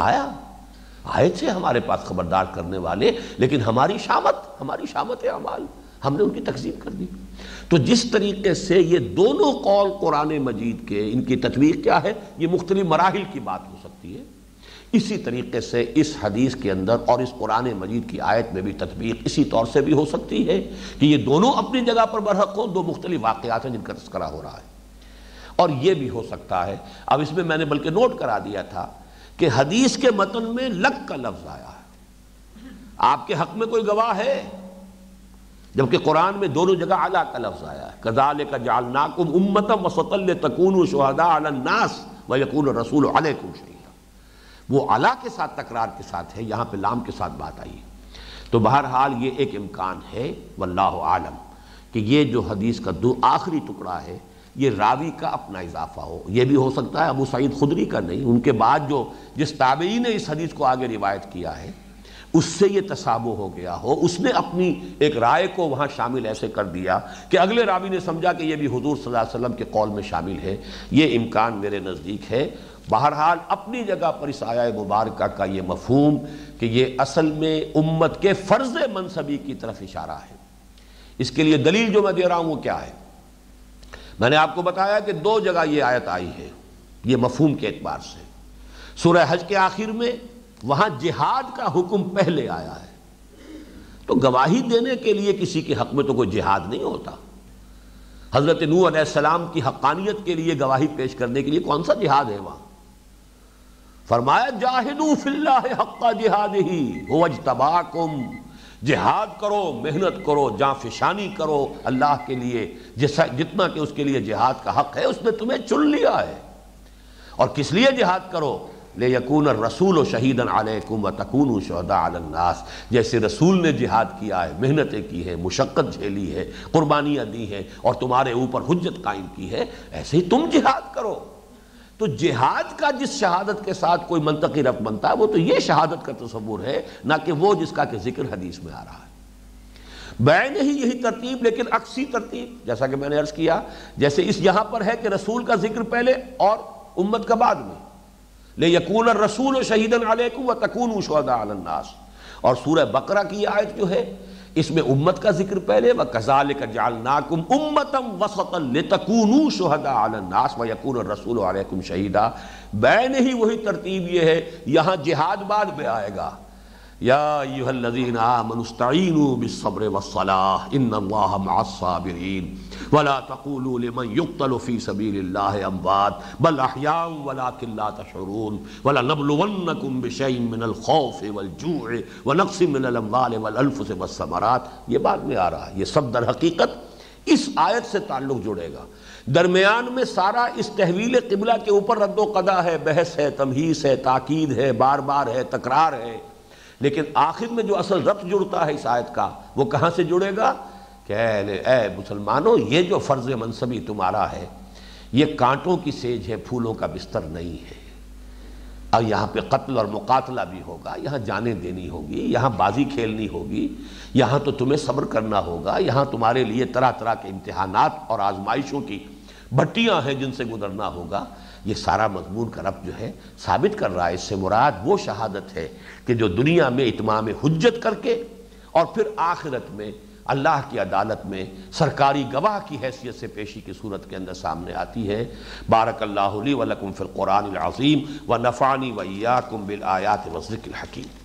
آئے تھے ہمارے پاس خبردار کرنے والے، لیکن ہماری شامت اعمال، ہم نے ان کی تکذیب کر دی۔ تو جس طریقے سے یہ دونوں قول قرآن مجید کے، ان کی تطبیق کیا ہے، یہ مختلف مراحل کی بات ہو سکتی ہے، اسی طریقے سے اس حدیث کے اندر اور اس قرآن مجید کی آیت میں بھی تطبیق اسی طور سے بھی ہو سکتی ہے کہ یہ دونوں اپنی جگہ پر برحق ہوں، 2 مختلف واقعات ہیں جن کا تذکرہ ہو رہا ہے۔ اور یہ بھی ہو سکتا ہے، اب اس میں نے بلکہ نوٹ کرا دیا تھا کہ حدیث کے متن میں لک کا لفظ آیا ہے، آپ کے حق میں کوئی گواہ ہے، جبکہ قرآن میں دونوں جگہ علی کا لفظ آیا ہے، کذالک جعلناکم امۃ وسطا لتکونوا شہداء علی الناس ویکون الرسول علیکم شہیدا، وہ علی کے ساتھ تکرار کے ساتھ ہے، یہاں پہ لام کے ساتھ بات آئی ہے۔ تو بہرحال یہ ایک امکان ہے واللہ عالم کہ یہ جو حدیث کا آخری ٹکڑا ہے یہ راوی کا اپنا اضافہ ہو، یہ بھی ہو سکتا ہے ابو سعید خدری کا نہیں، ان کے بعد جس تابعی نے اس حدیث کو آگے روایت کیا ہے اس سے یہ تشابہ ہو گیا ہو، اس نے اپنی ایک رائے کو وہاں شامل ایسے کر دیا کہ اگلے راوی نے سمجھا کہ یہ بھی حضور صلی اللہ علیہ وسلم کے قول میں شامل ہے، یہ امکان میرے نزدیک ہے۔ بہرحال اپنی جگہ پر اس آیہ مبارکہ کا یہ مفہوم کہ یہ اصل میں امت کے فرض منصبی کی طرف اشارہ ہے۔ اس کے لیے دلیل جو میں دے رہا ہوں وہ کیا ہے؟ میں نے آپ کو بتایا کہ دو جگہ یہ آیت آئی ہے یہ مفہوم کے اعتبار سے۔ سورہ حج کے آخر میں وہاں جہاد کا حکم پہلے آیا ہے، تو گواہی دینے کے لیے کسی کے حق میں تو کوئی جہاد نہیں ہوتا۔ حضرت نوح علیہ السلام کی حقانیت کے لیے گواہی پیش کرنے کے لیے کون سا جہاد ہے وہاں؟ فرمایا جاہدوا فی اللہ حق جہادہ هو اجتباکم، جہاد کرو، محنت کرو، جاں فشانی کرو اللہ کے لیے جتنا کہ اس کے لیے جہاد کا حق ہے، اس نے تمہیں چن لیا ہے۔ اور کس لیے جہاد کرو؟ لِيَكُونَ الرَّسُولُ شَهِيدًا عَلَيْكُمْ وَتَكُونُوا شُهَدَاءَ عَلَى النَّاسِ، جیسے رسول نے جہاد کیا ہے، محنتیں کی ہے، مشقت جھیلی ہے، قربانیاں دی ہیں اور تمہارے اوپر حجت قائم کی ہے، ایسے ہی تم جہاد کرو۔ تو جہاد کا جس شہادت کے ساتھ کوئی منطقی ربط بنتا ہے وہ تو یہ شہادت کا تصور ہے، نہ کہ وہ جس کا کہ ذکر حدیث میں آ رہا ہے۔ بین ہی یہی ترتیب لیکن عکسی ترتیب، جیسا کہ میں نے عرض کیا، جیسے اس یہاں پر ہے کہ رسول کا ذکر پہلے اور امت کا بعد میں، لِيَكُونَ الرَّسُولُ شَهِيدًا عَلَيْكُمْ وَتَكُونُوا شُهَدَاءَ عَلَى النَّاسِ۔ اور سورہ بقرہ کی یہ آیت جو ہے اس میں امت کا ذکر پہلے، وَكَذَلِكَ جَعَلْنَاكُمْ أُمَّةً وَسَطًا لِتَكُونُوا شُهَدَاءَ عَلَى النَّاسِ وَيَكُونَ الرَّسُولُ عَلَيْكُمْ شَهِيدًا۔ بین ہی وہی ترتیب یہ ہے، یہاں جہاد بعد میں آئے گا۔ یا ایھا الذین آمنوا استعینوا بالصبر والصلاۃ ان اللہ مع الصابرین ولا تقولوا لمن يقتل في سبيل الله اموات بل احیاء ولكن لا تشعرون ولنبلونکم بشیء من الخوف والجوع ونقص من الاموال والانفس والثمرات۔ یہ بعد میں آ رہا ہے، یہ سب در حقیقت اس آیت سے تعلق جڑے گا۔ درمیان میں سارا اس تحویل قبلہ کے اوپر رد و قضا ہے، بحث ہے، تمہیص ہے، تاکید ہے، بار بار ہے، تکرار ہے، لیکن آخر میں جو اصل ربط جڑتا ہے اس آیت کا وہ کہاں سے جڑے گا کہ اے مسلمانوں، یہ جو فرض منصبی تمہارا ہے یہ کانٹوں کی سیج ہے، پھولوں کا بستر نہیں ہے۔ اور یہاں پہ قتل اور مقاتلہ بھی ہوگا، یہاں جانیں دینی ہوگی، یہاں بازی کھیلنی ہوگی، یہاں تو تمہیں صبر کرنا ہوگا، یہاں تمہارے لیے طرح طرح کے امتحانات اور آزمائشوں کی بھٹیاں ہیں جن سے گزرنا ہوگا۔ یہ سارا مضمون کا ربط جو ہے ثابت کر رہا ہے۔ اس سے مراد وہ شہادت ہے کہ جو دنیا میں اتمام حجت کر کے اور پھر آخرت میں اللہ کی عدالت میں سرکاری گواہ کی حیثیت سے پیشی کی صورت کے اندر سامنے آتی ہے۔ بارک اللہ لی ولکم فی القرآن العظیم ونفعنی وإیاکم بالآیات والذکر الحکیم۔